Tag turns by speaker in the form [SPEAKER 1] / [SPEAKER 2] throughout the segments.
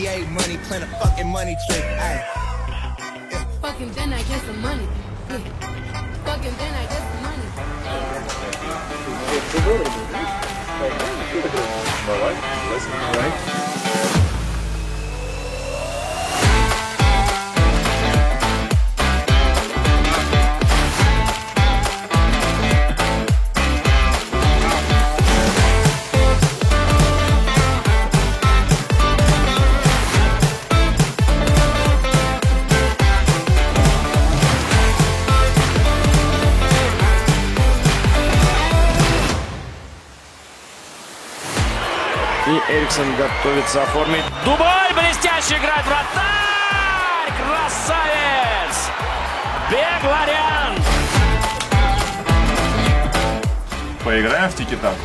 [SPEAKER 1] NBA money, playing a fucking money trick. Ay.
[SPEAKER 2] Fucking then I get some money. Fucking then I get some money.
[SPEAKER 3] Давай, давай.
[SPEAKER 4] И Эриксон готовится оформить. Дубай! Блестяще играет вратарь! Красавец! Бегларян!
[SPEAKER 3] Поиграем в тики-таку?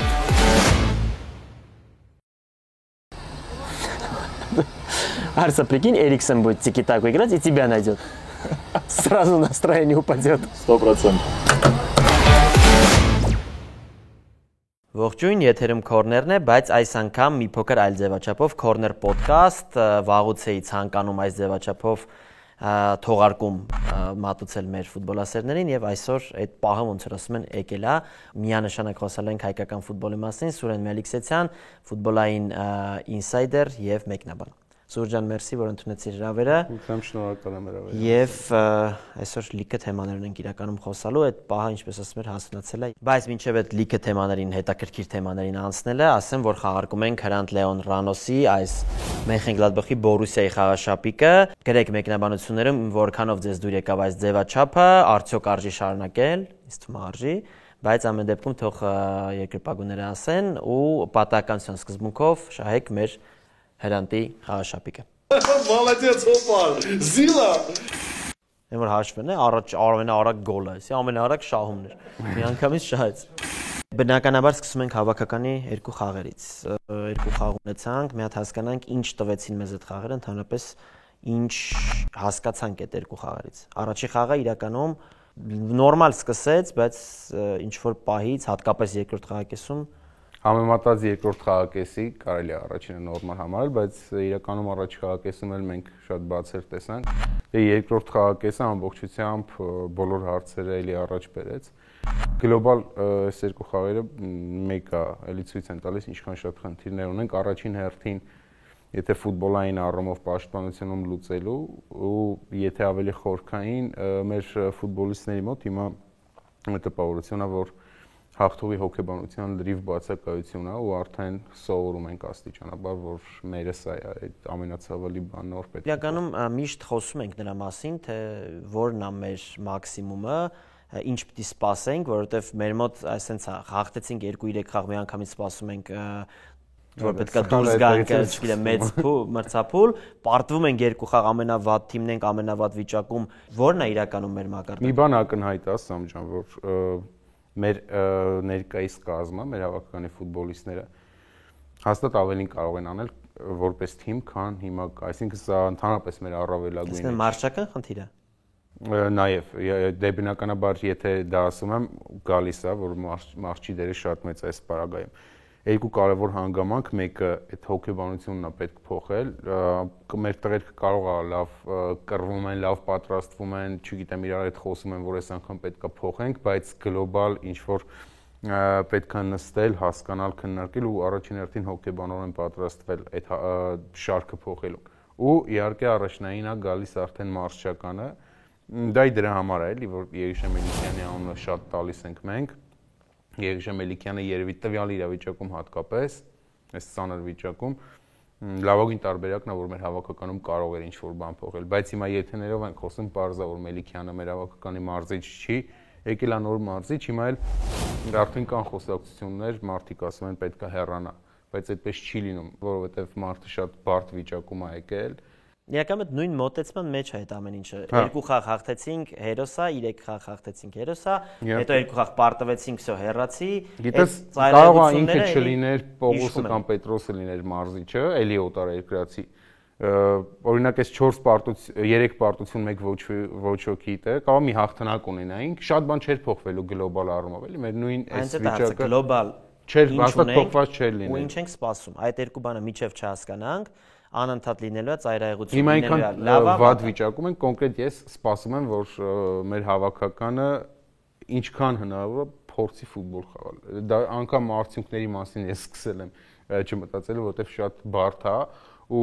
[SPEAKER 5] Арса, прикинь, Эриксон будет тики-таку играть и тебя найдет. Сразу настроение упадет.
[SPEAKER 3] 100%.
[SPEAKER 5] Ողջույն, եթերում քորներն է, բայց այս անգամ մի փոքր այլ ձևաչափով քորներ ոդկաստ, վաղուց էի ցանկանում այս ձևաչափով թողարկում մատուցել մեր ֆուտբոլասերներին եւ այսօր այդ պահը ոնց որ ասում են եկել է, միանշանակ խոսել ենք հայկական ֆուտբոլի մասին, Սուրեն Մելիքսեթյան, ֆուտբոլային ինսայդեր եւ մեկնաբան։ Սուրեն ջան, մերսի, որ ընդունեցիր հրավերը։
[SPEAKER 6] Ինքնամ շնորհակալ եմ հրավերին։
[SPEAKER 5] Եվ այսօր լիքը թեմաներ ենք իրականում խոսալու, այդ պահը ինչպես ասում էր հասունացել է։ Բայց մինչև այդ լիքը թեմաներին, հետաքրքիր թեմաներին անցնելը, ասեմ, որ խաղարկում ենք Հրանտ Լեոն Ռանոսի այս Մենխենգլադբախի Բորուսիայի խաղաշապիկը։ Գրեք մեկնաբանությունները, որքանով ձեզ դուր եկավ այս ձևաչափը, արդյոք արժի շարունակել, ինձ թվում է արժի, բայց ամեն դեպքում թող երկրպագուները ասեն ու պատահականության սկզբունքով շահեք մեր Հրանտի խաղաշապիկը։
[SPEAKER 3] Молодец, опа! Զիլա!
[SPEAKER 5] Եմ որ հաշվեն է, առաջ ամենաարագ գոլը, էսի ամենաարագ շահումն էր։ Մի անգամից շահեց։ Բնականաբար սկսում ենք հավաքականի երկու խաղերից։ Երկու խաղ ունեցանք, մի հատ հասկանանք ինչ տվեցին մեզ այդ խաղերը, ընդհանրապես ինչ հասկացանք այդ երկու խաղերից։ Առաջի խաղը իրականում նորմալ սկսեց, բայց ինչ որ պահից, հատկապես երկրորդ խաղակեսում
[SPEAKER 6] Համեմատած երկրորդ խաղակեսի կարելի է առաջինը նորմալ համարել, բայց իրականում առաջ խաղակեսում էլ մենք շատ բացեր տեսանք։ Երկրորդ խաղակեսը ամբողջությամբ բոլոր հարցերը էլի առաջ բերեց։ Գլոբալ այս երկու խաղերը մեկը էլի ցույց են տալիս ինչքան շատ խնդիրներ ունենք առաջին հերթին, եթե ֆուտբոլային առումով պաշտպանությունում լուծելու ու եթե ավելի խորքային մեր ֆուտբոլիստների մոտ հիմա տպավորությունն է, որ հաղթողի հոգեբանության լրիվ բացակայությունն է ու արդեն սովորում ենք աստիճանաբար, որ մերը սա է այդ ամենացավալի բանն որ պետք է։
[SPEAKER 5] Իրականում միշտ խոսում ենք նրա մասին, թե որն է մեր մաքսիմումը, ինչ պետք է սպասենք, որովհետև մեր մոտ այսպես հաղթեցինք 2-3 խաղ մի անգամից սպասում ենք որ պետք է դուրս գանք, չգիտեմ, մեծ մրցափուլ, պարտվում ենք երկու խաղ ամենավատ թիմն ենք, ամենավատ վիճակում, որն է իրականում մեր մակարդակը։
[SPEAKER 6] Մի բան ակնհայտ է, Սամ ջան, որ մեր ներկայիս կազմը, մեր հավաքականի ֆուտբոլիստները հաստատ ավելին կարող են անել որպես թիմ, քան հիմա, այսինքն սա ընդհանրապես մեր առավելագույնը։
[SPEAKER 5] Իսկ մարշչական խնդիր է։
[SPEAKER 6] Նաև դե բնականաբար եթե դա ասում եմ, գալիս է, որ մարշչի դերը շատ մեծ է այս պարագայում։ Երկու կարևոր հանգամանք, մեկը այդ հոգեբանությունն է պետք փոխել, մեր տղերքը կարող է լավ կռվում են, լավ պատրաստվում են, չգիտեմ, իրար հետ խոսում են, որ այս անգամ պետք է փոխենք, բայց գլոբալ ինչ որ պետք է նստել, հասկանալ, քննարկել ու առաջին հերթին հոգեբանորեն պատրաստվել այդ շարքը փոխելու։ Ու իհարկե առաջնայինն է գալիս արդեն մարշչականը, դա դրա համար է, էլի, որ Երիշե Մելիքյանի անունը շատ տալիս ենք մենք։ Երիշե Մելիքյանը երևի տվյալ իրավիճակում հատկապես, այս ծանր վիճակում, լավագույն տարբերակն է, որ մեր հավաքականում կարող էր ինչ-որ բան փոխել, բայց հիմա եթեներով ենք խոսում, պարզ է, որ Մելիքյանը մեր հավաքականի մարզիչ չի, եկել է նոր մարզիչ, հիմա էլ արդեն կան խոսակցություններ, մարդիկ ասում են պետք է հեռանա, բայց այդպես չի լինում, որովհետև մարդը շատ բարդ վիճակում է եկել։
[SPEAKER 5] Իրականում այդ նույն մոտեցման մեջ է այդ ամեն ինչը։ Երկու խաղ հաղթեցինք, հերոսա, 3 խաղ հաղթեցինք, հերոսա, հետո 2 խաղ պարտվեցինք, всё, հեռացի։
[SPEAKER 6] Գիտես, կարող է ինքը չլիներ Պողոսը կամ Պետրոսը լիներ մարզիչը, էլի օտարերկրացի։ Օրինակ այս 3 պարտություն մեկ ոչ ոքի դե, կարող մի հաղթանակ ունենայինք, շատ բան չէր փոխվելու գլոբալ առումով, էլի, մեր նույն այս վիճակը
[SPEAKER 5] գլոբալ
[SPEAKER 6] չէր, հաստատ փոխված չէր լինել։
[SPEAKER 5] Ու ինչ ենք սպասում։ Այդ երկու բանը միջև չհասկանանք, անընդհատ լինելու է ծայրահեղություն
[SPEAKER 6] Հիմա
[SPEAKER 5] լինելու է
[SPEAKER 6] այնքան վատ վիճակում են, կոնկրետ ես սպասում եմ, որ մեր հավաքականը ինչքան հնարավոր է փորձի ֆուտբոլ խաղալ։ Դա անգամ արդյունքների մասին ես սկսել եմ չմտածել, որովհետև շատ բարդ է ու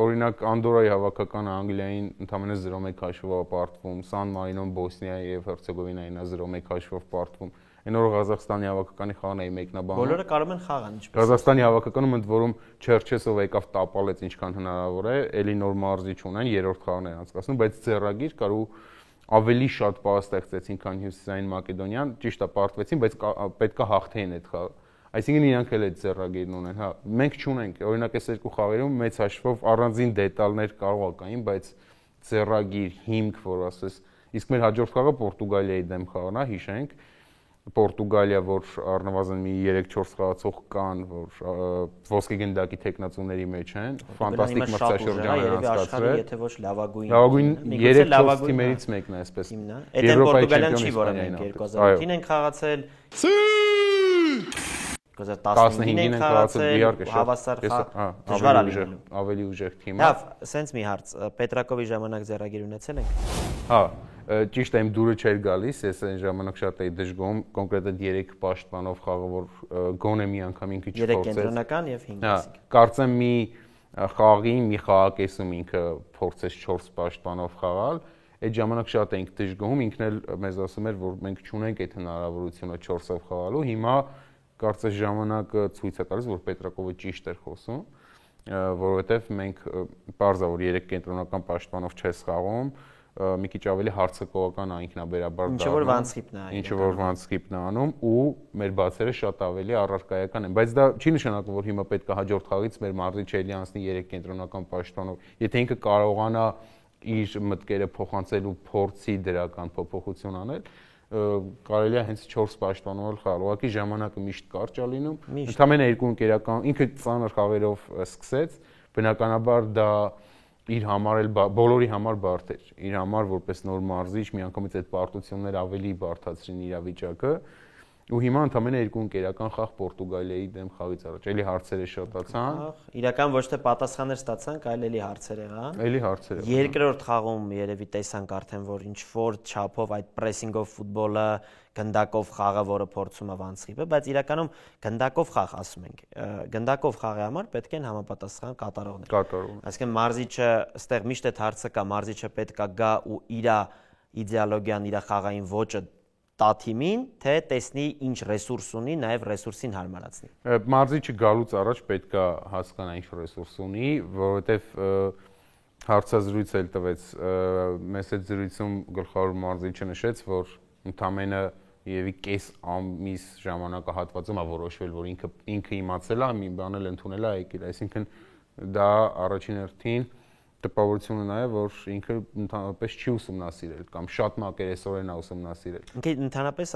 [SPEAKER 6] օրինակ Անդորայի հավաքականը Անգլիային ընդամենը 0-1 հաշվով պարտվում, Սան Մարինոն Բոսնիայի եւ Հերցեգովինային 0-1 հաշվով պարտվում։ Այն օրը Ղազախստանի հավաքականի խաղն էի մեկնաբանում։
[SPEAKER 5] Բոլորը կարող են խաղան, ինչպես։
[SPEAKER 6] Ղազախստանի հավաքականում ընդ որում Չերչեսով եկավ տապալեց ինչքան հնարավոր է, էլի նոր մարզիչ ունեն, երրորդ խաղն են անցկացնում, բայց ձեռագիր կար ու ավելի շատ պահ ստեղծեցին, քան Հյուսիսային Մակեդոնիան, ճիշտ է պարտվեցին, բայց պետքա հաղթեին այդ խաղը։ Այսինքն իրանք էլ այդ ձեռագիրն ունեն, հա, մենք չունենք, օրինակ այս երկու խաղերում մեծ հաշվով առանձին դետալներ կարող կային, բայց ձեռագիր, հիմք, որ ասես, իսկ մեր հաջորդ խաղը Պորտուգալիայի դեմ խաղն է, հիշենք, Պորտուգալիա, որ առնվազն մի 3-4 խաղացող կան, որ ոսկե գնդակի տեխնացուների մեջ են, ֆանտաստիկ մրցաշրջան են անցկացրել։
[SPEAKER 5] Եթե ոչ լավագույն
[SPEAKER 6] 3-4 թիմերից մեկն է, այսպես։
[SPEAKER 5] Եվրոպայի չեմպիոն Իսպանիան մենք 2008-ին ենք խաղացել։ 2015-ին ենք խաղացել, հավասար խաղ, դժվար է լինելու։
[SPEAKER 6] Ավելի ուժեղ թիմ է։
[SPEAKER 5] Լավ, սենց մի հարց, Պետրակովի ժամանակ ձեռագիր ունեցել ենք։
[SPEAKER 6] Հա, ճիշտ է, իմ դուրը չէր գալիս, ես այն ժամանակ շատ էի դժգոհում, կոնկրետ այդ 3 պաշտպանով խաղը, որ գոնե մի անգամ ինքը չփորձեց։ 3 կենտրոնական եւ 5 ասիկ։ Կարծեմ մի խաղի, մի խաղակեսում ինքը փորձեց 4 պաշտպանով խաղալ, այդ ժամանակ շատ էինք դժգոհում, ինքն էլ մեզ ասում էր, որ մենք չունենք այդ հնարավորությունը 4-ով խաղալու, հիմա կարծես ժամանակը ցույց է տալիս, որ Պետրակովը ճիշտ էր խոսում, որովհետև մենք պարզա որ 3 կենտրոնական պաշտպանով չես խաղում, մի քիչ ավելի հարցակողական ինքնաբերաբար դառնում, ինչը որ վանցքիպն է անում ու մեր բացերը շատ ավելի առարկայական են, բայց դա չի նշանակում, որ հիմա պետք է հաջորդ խաղից մեր մարզիչը էլի անցնի 3 կենտրոնական պաշտպանով, եթե ինքը կարողանա իր մտքերը փոխանցել ու փորձի դրական փոփոխություն անել, կարելի է հենց 4 պաշտպանով խաղալ, ուղղակի ժամանակը միշտ կարճ է լինում, ընդամենը 2 ընկերական, ինքը ծանր խաղերով սկսեց, բնականաբար դա իր համար էլ բոլորի համար բարդ էր, իր համար որպես նոր մարզիչ միանգամից այդ պարտությունները ավելի բարդացրին իրավիճակը ու հիմա ընդամենը 2 ընկերական խաղ Պորտուգալիայի դեմ խաղից առաջ, էլի հարցերը շատացան։
[SPEAKER 5] Իրական ոչ թե պատասխաններ ստացանք, այլ էլի հարցեր եղան։
[SPEAKER 6] Էլի հարցեր եղան։
[SPEAKER 5] Երկրորդ խաղում երևի տեսանք արդեն, որ ինչ որ չափով այդ պրեսինգով ֆուտբոլը, գնդակով խաղը, որը փորձում է վանցիպը, բայց իրականում գնդակով խաղ ասում ենք։ Գնդակով խաղի համար պետք են համապատասխան կատարողներ։ Այսինքն մարզիչը, այստեղ միշտ այդ հարցը կա, մարզիչը պետք է գա ու իր իդեալոգիան, իր խաղային ոճը տա թիմին, թե տեսնի ինչ ռեսուրս ունի, նաև ռեսուրսին հարմարացնի։
[SPEAKER 6] Մարզիչը գալուց առաջ պետք է հասկանա ինչ ռեսուրս ունի, որովհետև հարցազրույց էլ տվեց, մեծ այդ զրույցում գլխավոր մարզիչը նշեց, որ ընդամենը Եվի կես ամիս ժամանակահատվածում է որոշվել, որ ինքը իմացել է, մի բան էլ ընդունել է եկել, այսինքն դա առաջին հերթին տպավորություն ունի, որ ինքը ընդհանրապես չի ուսումնասիրել կամ շատ մակերեսորեն է ուսումնասիրել։
[SPEAKER 5] Ինքը ընդհանրապես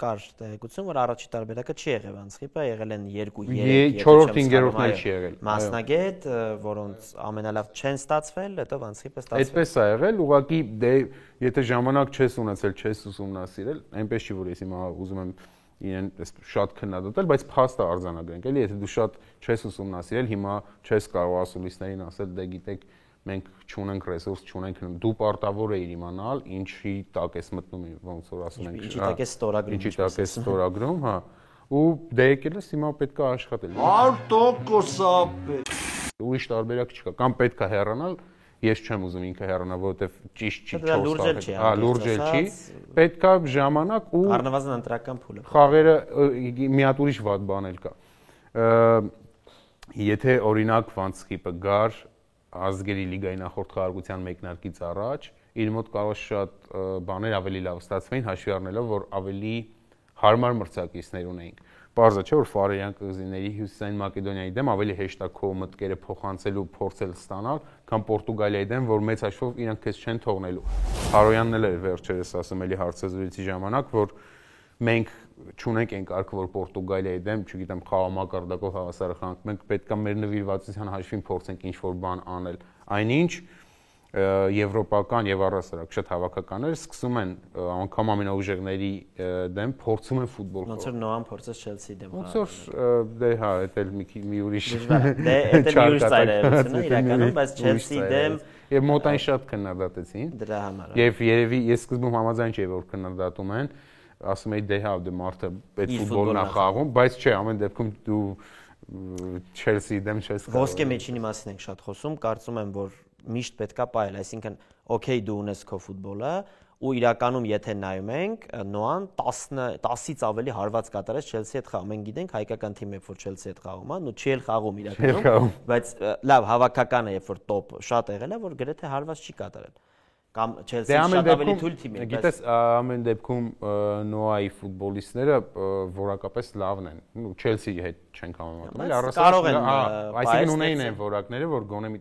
[SPEAKER 5] կար տեղեկություն, որ առաջի տարբերակը չի եղել վանցիպը, եղել են 2-3
[SPEAKER 6] 4-րդ 5-րդն էլ չի եղել։
[SPEAKER 5] Մասնագետ, որոնց ամենալավ չեն ստացվել, հետո վանցիպը ստացվել։
[SPEAKER 6] Այդպես է եղել, ուղղակի դե եթե ժամանակ չես ունեցել, չես ուսումնասիրել, այնպես չի որ ես հիմա ուզում եմ իրեն շատ քննադատել, բայց փաստ է արձանագրենք, էլի, եթե դու շատ չես ուսումնասիրել, հիմա չես կարող ասուլիսներին ասել, դե գիտեք մենք չունենք ռեսուրս, չունենք դու պարտավոր ես իմանալ, ինչի տակ ես մտնում, ոնց որ ասում ենք,
[SPEAKER 5] ինչի տակ ես ստորագրում,
[SPEAKER 6] ինչի տակ ես ստորագրում, հա։ Ու դե եկել ես հիմա պետք է աշխատել։
[SPEAKER 3] 100%
[SPEAKER 6] Ուրիշ տարբերակ չկա, կամ պետք է հեռանալ, ես չեմ ուզում ինքը հեռանալ, որովհետև ճիշտ չի 4 տարի։ Հա, լուրջ չի։ Պետք է ժամանակ ու
[SPEAKER 5] առնվազն ընտրական փուլը։
[SPEAKER 6] Խաղերը մի հատ ուրիշ վատ բան էլ կա։ Եթե օրինակ վանցիպը գար ազգերի լիգայի նախորդ խաղարկության մեկնարկից առաջ իր մոտ կարող շատ բաներ ավելի լավ ստացվեին հաշվի առնելով որ ավելի հարմար մրցակիցներ ունեինք։ Պարզը չէ որ Ֆարերյան կղզիների Հյուսիսային Մակեդոնիայի դեմ ավելի հեշտ է քո մտքերը փոխանցել ու փորձել ստանալ, քան Պորտուգալիայի դեմ, որ մեծ հաշվով իրանք քեզ չեն թողնելու։ Հարոյանն էլ էր վերջերս ասում էլի հարցազրույցի ժամանակ, որ մենք չունենք այն կարգը, որ Պորտուգալիայի դեմ, չգիտեմ, խաղամակարդակով հավասարախանք, մենք պետք է մեր նվիրվածության հաշվին փորձենք ինչ-որ բան անել։ Այնինչ եվրոպական եւ առասարակ շատ հավաքականներ սկսում են անգամ ամենաուժեղների դեմ փորձում են ֆուտբոլ խաղալ։
[SPEAKER 5] Ոնց որ Նոան փորձեց Չելսիի դեմ։
[SPEAKER 6] Ոնց որ դե հա, դա էլ մի ուրիշ։
[SPEAKER 5] Դե դա մի ուրիշ ծայրահեղություն է իրականում, բայց Չելսիի դեմ
[SPEAKER 6] եւ մոտային շատ քննադատեցին։
[SPEAKER 5] Դրա համար։
[SPEAKER 6] Եվ երևի ես սկզբում համաձայն չէի որ քննադատում են, ասում էի դե հա, դե մարդը այդ ֆուտբոլն է խաղում, բայց չէ, ամեն դեպքում դու Չելսիի դեմ չես խաղում։
[SPEAKER 5] Ոսկե մեջինի մասին ենք շատ խոսում, կարծում եմ որ միշտ պետքա պայել, այսինքն օքեյ դու ունես քո ֆուտբոլը ու իրականում եթե նայում ենք Նոան 10-ից ավելի հարված կատարեց Չելսիի հետ խաղում։ Մենք գիտենք հայկական թիմը որ Չելսիի հետ խաղում է, ու չի էլ խաղում իրականում, բայց լավ հավաքական է երբ որ տոպ շատ եղել է որ գրեթե հարված չի կատարել։ Կամ Չելսիի շատ ավելի թույլ թիմ է։
[SPEAKER 6] Գիտես, ամեն դեպքում Նոայի ֆուտբոլիստները որակապես լավն են։ Ու Չելսիի հետ չենք համեմատում, այլ առասարակ, այսինքն ունեին են որակները, որ գոնե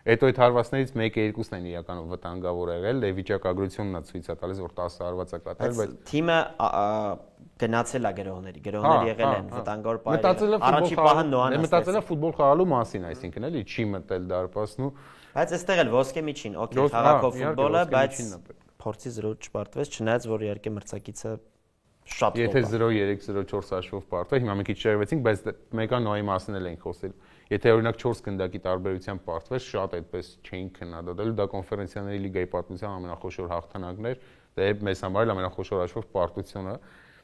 [SPEAKER 6] հետո այդ հարվածներից 1-2-ն են իրականում վտանգավոր եղել, դե վիճակագրությունն է ցույց տալիս, որ 10 հարված է կատարել, բայց
[SPEAKER 5] թիմը գնացել է գրողների եղել են վտանգավոր պայել։ Առաջի պահը Նոան է
[SPEAKER 6] մտածել է ֆուտբոլ խաղալու մասին, այսինքն էլի չի մտել դարպասն ու
[SPEAKER 5] բայց այստեղ էլ ոսկե միջին, օքեյ, քաղաքով ֆուտբոլը, բայց փորձի 0 չպարտվեց, չնայած որ իհարկե մրցակիցը շատ
[SPEAKER 6] եթե 0-3-0-4 հաշվով պարտվի, հիմա մի քիչ շեղվեցինք, բայց մեկը Նոայի մասին էլ ենք խոսել։ Եթե օրինակ 4 գնդակի տարբերությամբ պարտվեր, շատ այդպես չէին քննադատել, դա կոնֆերենցիաների լիգայի պատմության ամենախոշոր հաղթանակն էր, դա մեզ համար էլ ամենախոշոր հաշվով պարտությունը։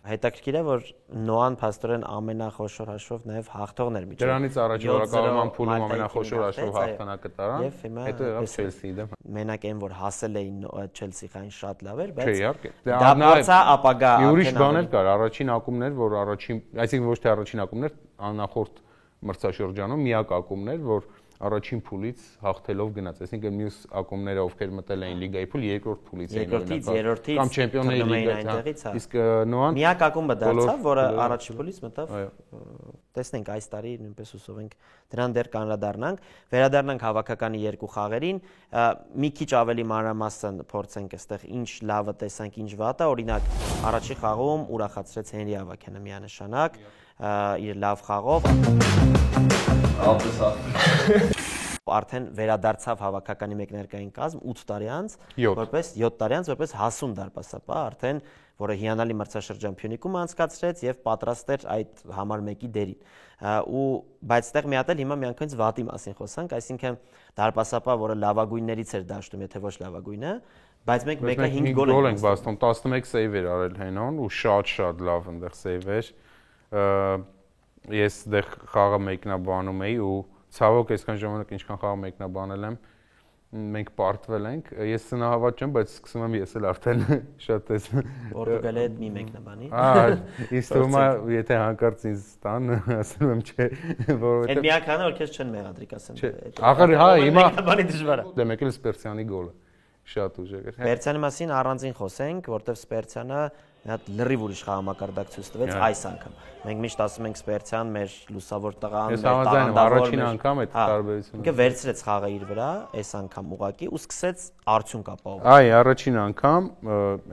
[SPEAKER 5] Հետաքրքիր է որ Նոան փաստորեն ամենախոշոր հաշվով նաև հաղթողն էր միջև։
[SPEAKER 6] Դրանից առաջ որակավորման փուլում ամենախոշոր հաշվով հաղթանակը տարան, հետո եղավ Չելսիի դեմ։
[SPEAKER 5] Մենակ այն որ հասել էին Չելսիին շատ լավ էր,
[SPEAKER 6] բայց
[SPEAKER 5] դա բացա ապագա
[SPEAKER 6] ուրիշ բան էլ կար, առաջին ակումբներ, որ այսինքն ոչ թե առաջին ակումբներ, աննախորդ մրցաշրջանում միակ ակումբներ, որ առաջին փուլից հաղթելով գնաց, այսինքն մյուս ակումբները ովքեր մտել էին լիգայի փուլ, երկրորդ փուլից էին
[SPEAKER 5] երրորդից
[SPEAKER 6] կամ չեմպիոնների լիգայից, իսկ Նոան
[SPEAKER 5] միակ ակումբը դարձավ, որը առաջին փուլից մտավ։ Տեսնենք այս տարի նույնպես հուսով ենք դրան դեռ կանրադառնանք, վերադառնանք հավաքականի երկու խաղերին, մի քիչ ավելի մանրամասն փորձենք այստեղ ինչ լավը տեսանք, ինչ վատը, օրինակ առաջի խաղում ուրախացրեց Հենրի Ավագյանը միանշանակ իր լավ խաղով։ Արդեն վերադարձավ հավաքականի մեկնարկային կազմ 8 տարի անց, որպես 7 տարի անց որպես հասուն դարպասապահ, արդեն որը հիանալի մրցաշրջան Փյունիկում անցկացրեց եւ պատրաստ էր այդ համար 1-ի դերին։ Բայց այդտեղ մի հատ էլ հիմա միանգամից վատի մասին խոսանք, այսինքն դարպասապահ, որը լավագույններից էր դաշտում, եթե ոչ լավագույնը, բայց մենք մեկը 5 գոլ ենք
[SPEAKER 6] վաստում, 11 սեյվ էր արել Հենոն ու շատ լավ այնտեղ սեյվ էր։ Ես դեռ խաղը մեկնաբանում էի ու ցավոք այսքան ժամանակ ինչքան խաղը մեկնաբանել եմ մենք պարտվել ենք ես սնահավատ չեմ բայց սկսում եմ ես էլ արդեն շատ էս
[SPEAKER 5] Պորտուգալի հետ մի մեկնաբանի
[SPEAKER 6] Իսկ թվում է եթե հանկարծ ինձ տան ասում եմ չէ որովհետեւ
[SPEAKER 5] Այդ միականը որ քեզ չեն մեղադրիկ ասեմ
[SPEAKER 6] Ախր հա հիմա
[SPEAKER 5] մեկնաբանի դժվար է
[SPEAKER 6] Դե մեկ էլ Սպերցյանի գոլը շատ ուժեղ էր
[SPEAKER 5] Սպերցյանի մասին առանձին խոսենք որովհետեւ Սպերցյանը մի հատ լրիվ ուրիշ խաղամակարդակ ցույց տվեց այս անգամ։ Մենք միշտ ասում ենք Սպերցյան մեր լուսավոր տղան,
[SPEAKER 6] մեր տաղանդավոր առաջին անգամ այդ տարբերությունը։
[SPEAKER 5] Ինքը վերցրեց խաղը իր վրա այս անգամ ուղակի ու սկսեց արդյունք ապահովել։
[SPEAKER 6] Այ առաջին անգամ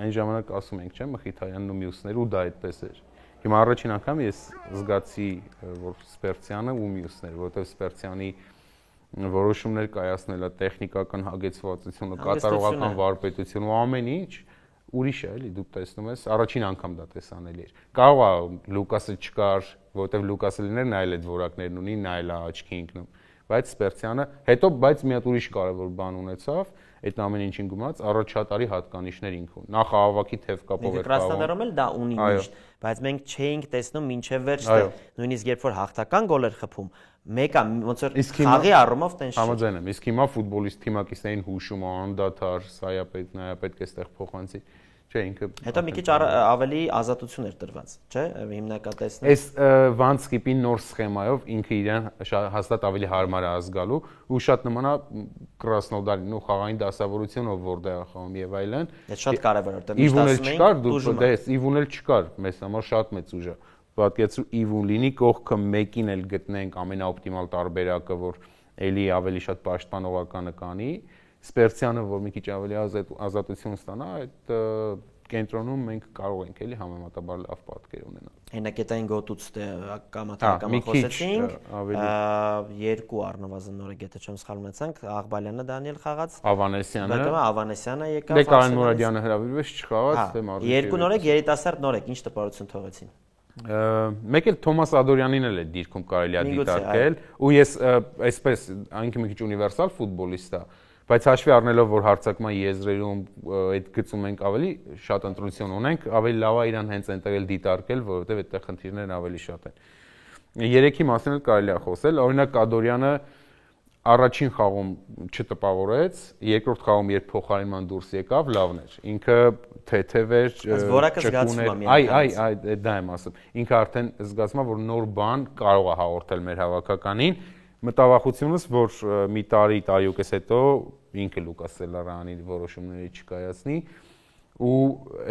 [SPEAKER 6] այն ժամանակ ասում ենք, չէ՞, Մխիթարյանն ու մյուսները ու դա այդպես էր։ Հիմա առաջին անգամ ես զգացի որ Սպերցյանը ու մյուսները, որովհետև Սպերցյանի որոշումներ կայացնելը, տեխնիկական հագեցվածությունը, կատարողական վարպետությունը ու ամեն ինչ ուրիշ է, էլի դու տեսնում ես, առաջին անգամ դա տեսանելի էր։ Կարող է Լուկասը չկար, որովհետև Լուկասը լիներ նա էլ այդ որակներն ունի, նա էլ աչքի ընկնում, բայց Սպերցյանը հետո բայց մի հատ ուրիշ կարևոր բան ունեցավ, այդ ամեն ինչին գումարած առաջատարի հատկանիշներ ինքն։ Նախ հավաքի թև կապով էր
[SPEAKER 5] Կրասնոդարում էլ դա ունի միշտ, բայց մենք չէինք տեսնում մինչև վերջը, նույնիսկ երբ որ հաղթական գոլ էր խփում, մեկը ոնց որ խաղի առումով տենց չի։
[SPEAKER 6] Համաձայն եմ, իսկ հիմա ֆուտբոլիստ թիմակիցներին հուշում անդադար, սայապետ, նայապետ կստեղ փոխանցի։ Չէ, ինքը
[SPEAKER 5] Հետո մի քիչ ավելի ազատություն էր տրված, չէ՞, հիմնական տեսնել։
[SPEAKER 6] Այս Վանսկիպի նոր սխեմայով ինքը իրեն հաստատ ավելի հարմար է ազգալու ու շատ նման է Կրասնոդարին ու խաղային դասավորությունով որտեղ է խաղում եւ այլն։
[SPEAKER 5] Դա շատ կարեւոր է, որտեղ
[SPEAKER 6] Իվուն էլ չկար, մեզ համար շատ մեծ ուժ է։ Պատկերացրու Իվուն լինի կողքը մեկին էլ գտնենք ամենաօպտիմալ տարբերակը, որ էլի ավելի շատ պաշտպանողականը կանի։ Սպերցյանը, որ մի քիչ ավելի ազատություն ստանա, այդ կենտրոնում մենք կարող ենք էլի համեմատաբար լավ պատկեր ունենալ։
[SPEAKER 5] Հենակետային գոտուց կամա խոսեցինք, երկու առնվազն նորեկ եթե չեմ սխալվում, Աղբալյանը Դանիել խաղաց, Ավանեսյանը եկավ,
[SPEAKER 6] դե Կարեն Մուրադյանը հրավիրվեց չխաղաց, թե Մարզիկ։
[SPEAKER 5] Երկու նորեկ երիտասարդ նորեկ, ինչ տպավորություն թողեցին։
[SPEAKER 6] Մեկ էլ Թոմաս Ադորյանին էլ է դիրքում կարելի է դիտարկել, ու ես այսպես այնքան մի քիչ ունիվերսալ ֆուտբոլիստ է, բայց հաշվի առնելով որ հարցակման եզրերում այդ գծում ենք ավելի շատ ընտրություն ունենք, ավելի լավ է իրան հենց այնտեղ էլ դիտարկել, որովհետև այդտեղ խնդիրներն ավելի շատ են։ Երեքի մասին էլ կարելի է խոսել, օրինակ Ադորյանը առաջին խաղում չտպավորեց, երկրորդ խաղում երբ փոխարինման դուրս եկավ, լավն էր։ Ինքը թեթև էր, ճկուն էր, դա եմ ասում։ Ինքը արդեն զգացում է, որ նոր բան կարող է հաղորդել մեր հավաքականին։ Մտավախությունս, որ մի տարի ու կես հետո ինքը Լուկաս Սելարյանի որոշումների չկայացնի, ու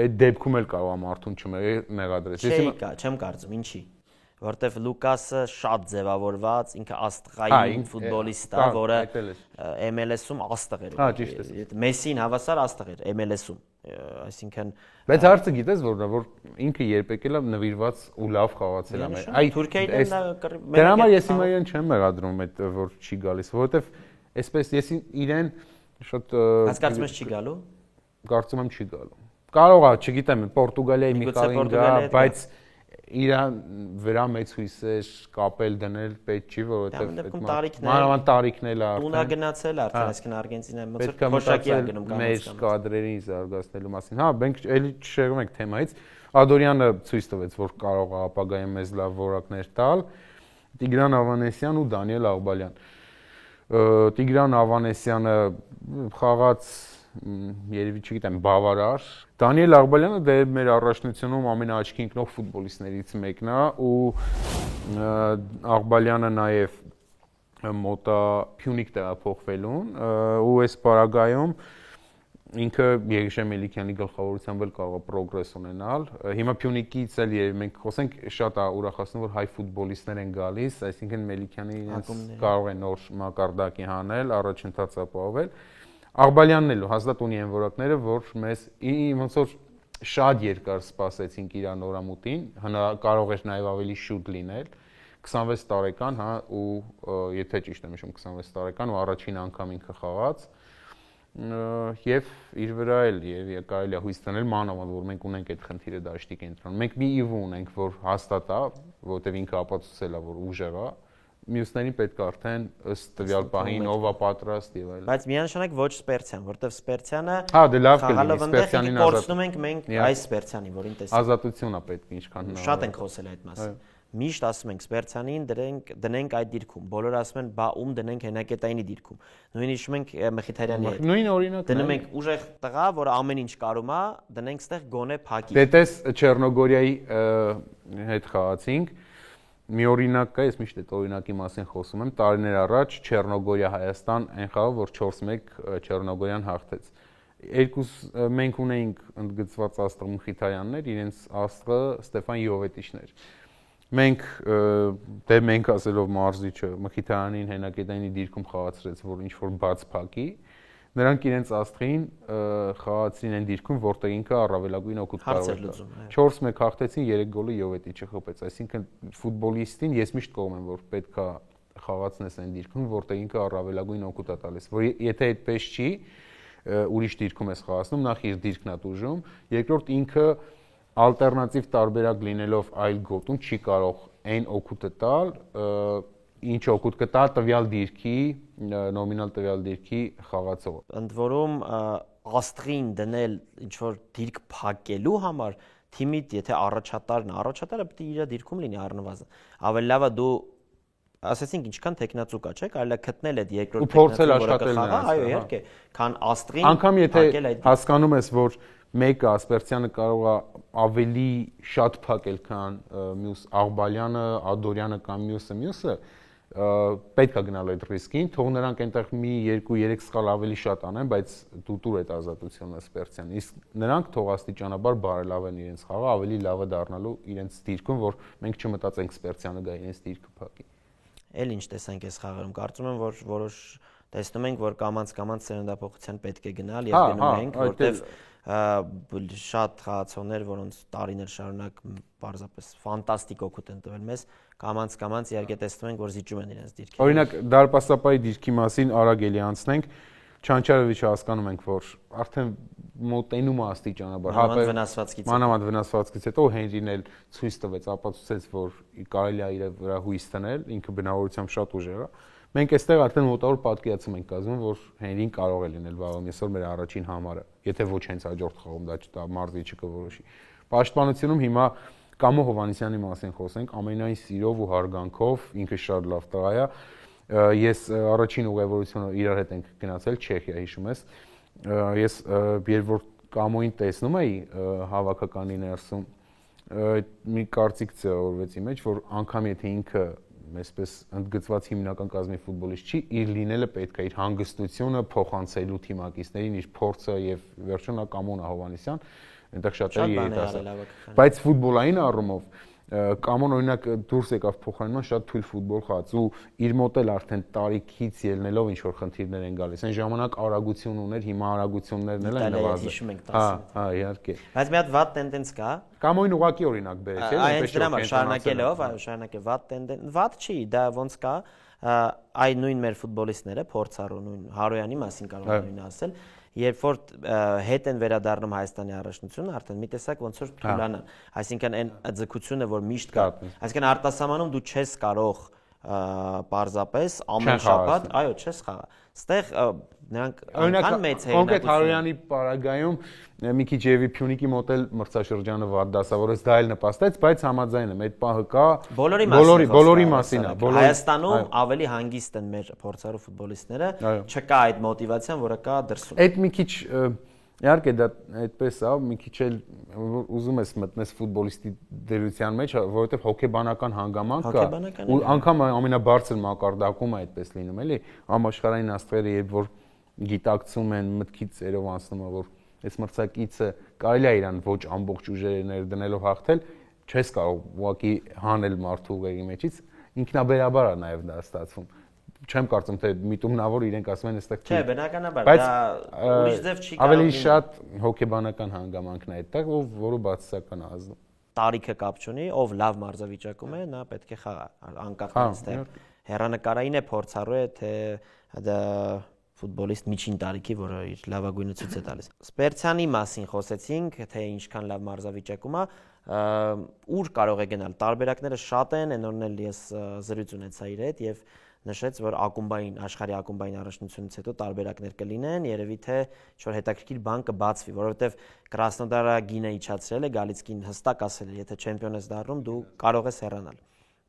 [SPEAKER 6] այդ դեպքում էլ կարող է մարդուն չմեղադրես։
[SPEAKER 5] Չեմ կարծում, ինչի։ Որտեվ Լուկասը շատ ձևավորված, ինքը աստղային ֆուտբոլիստ է, որը MLS-ում աստղ էր։ Մեսսին հավասար աստղ էր MLS-ում, այսինքն
[SPEAKER 6] բայց հարցը գիտես որն է, որ ինքը երբ եկել է նվիրված ու լավ խաղացել է։
[SPEAKER 5] Այ Թուրքիայից
[SPEAKER 6] դրա համար ես հիմա իրեն չեմ մեղադրում այդ որ չի գալիս, որովհետև այսպես ես իրեն շատ
[SPEAKER 5] հասկացում ես չի գալու։
[SPEAKER 6] Կարծում եմ չի գալու։ Կարող է, չգիտեմ, Պորտուգալիայի մի խաղին գա, բայց իրան վրա մեծ հույսեր կապել դնել պետք չի, որովհետև մանավանդ տարիքն էլ արդեն
[SPEAKER 5] տունա գնացել արդեն, այսինքն Արգենտինայում ոնց որ փոշակի է գնում կամ
[SPEAKER 6] մեր կադրերին զարգացնելու մասին։ Հա, մենք էլի չշեղում ենք թեմայից։ Ադորյանը ցույց տվեց, որ կարող է ապագայում մեզ լավ որակներ տալ։ Տիգրան Ավանեսյան ու Դանիել Աղբալյան։ Տիգրան Ավանեսյանը խաղաց երևի չգիտեմ բավարար։ Դանիել Աղբալյանը դե մեր առաջնությունում ամենաաչքի ընկնող ֆուտբոլիստներից մեկն է ու Աղբալյանը նաև մոտա Փյունիկ տեղափոխվելուն ու այս պարագայում ինքը Երգեշե Մելիքյանի գլխավորությամբ էլ կարող է պրոգրես ունենալ։ Հիմա Փյունիկից էլ երևի մենք խոսենք շատ է ուրախացնում որ հայ ֆուտբոլիստներ են գալիս, այսինքն Մելիքյանը իրենց կարող է նոր մակարդակի հանել, առաջընթաց ապահովել։ Աղբալյանն էլ հաստատ ունի այն որակները, որ մեզ ոնց որ շատ երկար սպասեցինք իր նորամուտին, կարող էր նաև ավելի շուտ լինել, 26 տարեկան, հա, ու եթե ճիշտ եմ հիշում 26 տարեկան ու առաջին անգամ ինքը խաղաց, եւ իր վրա էլ եւ կարելի է հույս տանել մանավանդ որ մենք ունենք այդ խնդիրը դաշտի կենտրոնում։ Մենք մի իվ ունենք, որ հաստատ է, որովհետեւ ինքը ապացուցել է, որ ուժեղ է, մյուսներին պետք է արդեն ըստ տվյալ պահին ով է պատրաստ եւ այլն։
[SPEAKER 5] Բայց միանշանակ ոչ Սպերցիան, որտեվ Սպերցիանը
[SPEAKER 6] հա դե լավ կլինի Սպերցիանին
[SPEAKER 5] կորցնում ենք մենք այս Սպերցիանին, որին տեսանք։
[SPEAKER 6] Ազատություն է պետք ինչքան հնարավոր։
[SPEAKER 5] Շատ ենք խոսել այդ մասին։ Միշտ ասում ենք Սպերցիանին դնենք այդ դիրքում։ Բոլորը ասում են բա ում դնենք հենակետայինի դիրքում։ Նույն հիշում ենք Մխիթարյանի հետ։
[SPEAKER 6] Նույն օրինակն է։
[SPEAKER 5] Դնում ենք ուժեղ տղա, որը ամեն ինչ կարում է, դնենք ստեղ գոնե փակի։
[SPEAKER 6] Դե տես Չեռնոգորիայի հետ խաղացինք։ Մի օրինակ կա, ես միշտ այդ օրինակի մասին խոսում եմ, տարիներ առաջ Չեռնոգորիա-Հայաստան այն խաղը, որ 4-1 Չեռնոգորիան հաղթեց։ Մենք ունեինք ընդգծված աստղ Մխիթարյաններ, իրենց աստղը Ստեփան Յովետիչներ։ Մենք ասելով մարզիչը Մխիթարանին հենակետայինի դիրքում խաղացրեց, որ ինչ որ բաց փակի, նրանք իրենց աստղին խաղացրին այն դիրքում, որտեղ ինքը առավելագույն օգուտ կարող էր տալ։ 4-1 հաղթեցին, 3 գոլը Յովետիչը խփեց, այսինքն ֆուտբոլիստին ես միշտ կողմ եմ, որ պետք է խաղացնես այն դիրքում, որտեղ ինքը առավելագույն օգուտ է տալիս, որ եթե այդպես չի, ուրիշ դիրքում ես խաղացնում, նախ իր դիրքն է տուժում, երկրորդ ինքը ալտերնատիվ տարբերակ լինելով այլ գոտում չի կարող այն օգուտը տալ, ինչ օգուտ կտա տվյալ դիրքի, նոմինալ տվյալ դիրքի խաղացողը։
[SPEAKER 5] Ընդ որում աստղին դնել ինչ որ դիրք փակելու համար թիմիդ եթե առաջատարը պետք է իր դիրքում լինի առնվազն։ Ավելի լավ է դու ասեցինք ինչքան տեխնացու կա, չէ՞, կարելի է գտնել այդ երկրորդ
[SPEAKER 6] տեխնացու,
[SPEAKER 5] այո, իհարկե, քան աստղին
[SPEAKER 6] անգամ եթե հասկանում ես, որ մեկը Ասպերցյանը կարող է ավելի շատ փակել, քան մյուս Աղբալյանը, Ադորյանը կամ մյուսը, պետք է գնալ այդ ռիսկին, թող նրանք այնտեղ մի 2-3 սխալ ավելի շատ անեն, բայց դու տուր այդ ազատությունը Ասպերցյան։ Իսկ նրանք թող աստիճանաբար բարելավեն իրենց խաղը, ավելի լավը դառնալու իրենց դիրքում, որ մենք չմտածենք Ասպերցյանը գա իրենց դիրքը փակի։
[SPEAKER 5] Էլ ինչ տեսանք այս խաղերում, կարծում եմ, որ որոշ տեսնում ենք, որ կամաց սերնդափոխության պետք է գնալ եւ գնում ենք, որտեղ շատ խաղացողներ, որոնց տարիներ շարունակ պարզապես ֆանտաստիկ օգուտ են տվել մեզ, կամաց իհարկե տեսնում ենք, որ զիջում են իրենց դիրքերը։
[SPEAKER 6] Օրինակ Դարպասապայի դիրքի մասին արագ էլի անցնենք, Չանչարովիչը հասկանում ենք, որ արդեն մոտենում է աստիճանաբար, մանավանդ վնասվածքից հետո Հենրին էլ ցույց տվեց, ապացուցեց, որ կարելի է իր վրա հույս դնել, ինքը բնավորությամբ շատ ուժեղ է։ Մենք այստեղ արդեն մոտավոր պատկերացում ենք կազմում, որ Հենրին կարող է լինել վաղը այսօր մեր առաջին համարը, եթե ոչ հենց հաջորդ խաղում դա մարզիչը կորոշի։ Պաշտպանությունում հիմա Կամո Հովհաննիսյանի մասին խոսենք, ամենայն սիրով ու հարգանքով, ինքը շատ լավ տղա է։ Ես առաջին ուղևորությունը իրար հետ ենք գնացել Չեխիա, հիշում ես։ Ես երբ որ Կամոին տեսնում էի հավաքականի ներսում, մի կարծիք ձևավորվեց իմ մեջ, որ անգամ եթե ինքը այսպես ընդգծված հիմնական կազմի ֆուտբոլիստ չի, իր լինելը պետք է իր հանգստությունը փոխանցելու թիմակիցներին, իր փորձը եւ վերջնա Կամոն Հովհաննիսյան, այնտեղ շատերի երիտասարդ։ Բայց ֆուտբոլային առումով Կամոն օրինակ դուրս եկավ փոխարինման շատ թույլ ֆուտբոլ խաղաց ու իր մոտ էլ արդեն տարիքից ելնելով ինչ որ խնդիրներ են գալիս։ Այն ժամանակ արագություն ուներ, հիմա արագություններն էլ են նվազել։ Հա, իհարկե։
[SPEAKER 5] Բայց մի հատ վատ տենդենս կա։
[SPEAKER 6] Կամոին ուղղակի օրինակ բերեց, էլի,
[SPEAKER 5] այնպես դրամա շարունակելով, շարունակե վատ տենդենս, վատ չի, դա ոնց կա, այ նույն մեր ֆուտբոլիստները փորձառու նույն Հարոյանի մասին կարող եմ նույնը ասել, երբ որ հետ են վերադառնում Հայաստանի առաջնությունը, արդեն մի տեսակ ոնց որ թուլանան, այսինքն այն ձգությունը, որ միշտ կա, այսինքն արտասահմանում դու չես կարող պարզապես ամեն շաբաթ, այո, չես խաղա։ Ստեղ նրանք այնքան մեծ հերինակություն։
[SPEAKER 6] Կոնկրետ Հարոյանի պարագայում մի քիչ Եվի Փյունիկի մոտ էլ մրցաշրջանը վատ դասավորեց, դա էլ նպաստեց, բայց համաձայն եմ, այդ պահը կա բոլորի մասին է։
[SPEAKER 5] Հայաստանում ավելի հանգիստ են մեր փորձառու ֆուտբոլիստները, չկա այդ մոտիվացիան, որը կա դրսում։
[SPEAKER 6] Այդ մի քիչ իհարկե դա այդպես է, մի քիչ էլ ուզում ես մտնես ֆուտբոլիստի դերության մեջ, որովհետև հոգեբանական հանգամանք կա, ու անգամ ամենաբարձր մակարդակում է այդպես լինում, էլի, համաշխարհային աստղերը երբ որ գիտակցում են, մտքից երով անցնում է, որ այս մրցակիցը կարելի է իրան ոչ ամբողջ ուժերը դնելով հաղթել, չես կարող ուղղակի հանել մարդու ուղերի մեջից, ինքնաբերաբար է նաև դա ստացվում։ Չեմ կարծում թե միտումնավոր իրենք ասում են այստեղ
[SPEAKER 5] չէ, բնականաբար դա ուրիշ ձև չի կարող։
[SPEAKER 6] Ավելի շատ հոգեբանական հանգամանքն է այդտեղ, որը բացասական է ազդում։
[SPEAKER 5] Տարիքը կապ չունի, ով լավ մարզավիճակում է, նա պետք է խաղա, անկախ այստեղ հեռանկարային է, փորձառու է, թե դա ֆուտբոլիստ միջին տարիքի, որը իր լավագույնը ցույց է տալիս։ Սպերցյանի մասին խոսեցինք, թե ինչքան լավ մարզավիճակում է, ուր կարող է գնալ։ Տարբերակները շատ են, այնօրն էլ ես զրույց ունեցա իր հետ եւ նշեց, որ ակումբային աշխարհի ակումբային առաջնությունից հետո տարբերակներ կլինեն, երևի թե ինչ-որ հետաքրքիր բան կբացվի, որովհետև Կրասնոդարը գինը իջացրել է, Գալիցկին հստակ ասել է, եթե չեմպիոն ես դառնում, դու կարող ես հեռանալ։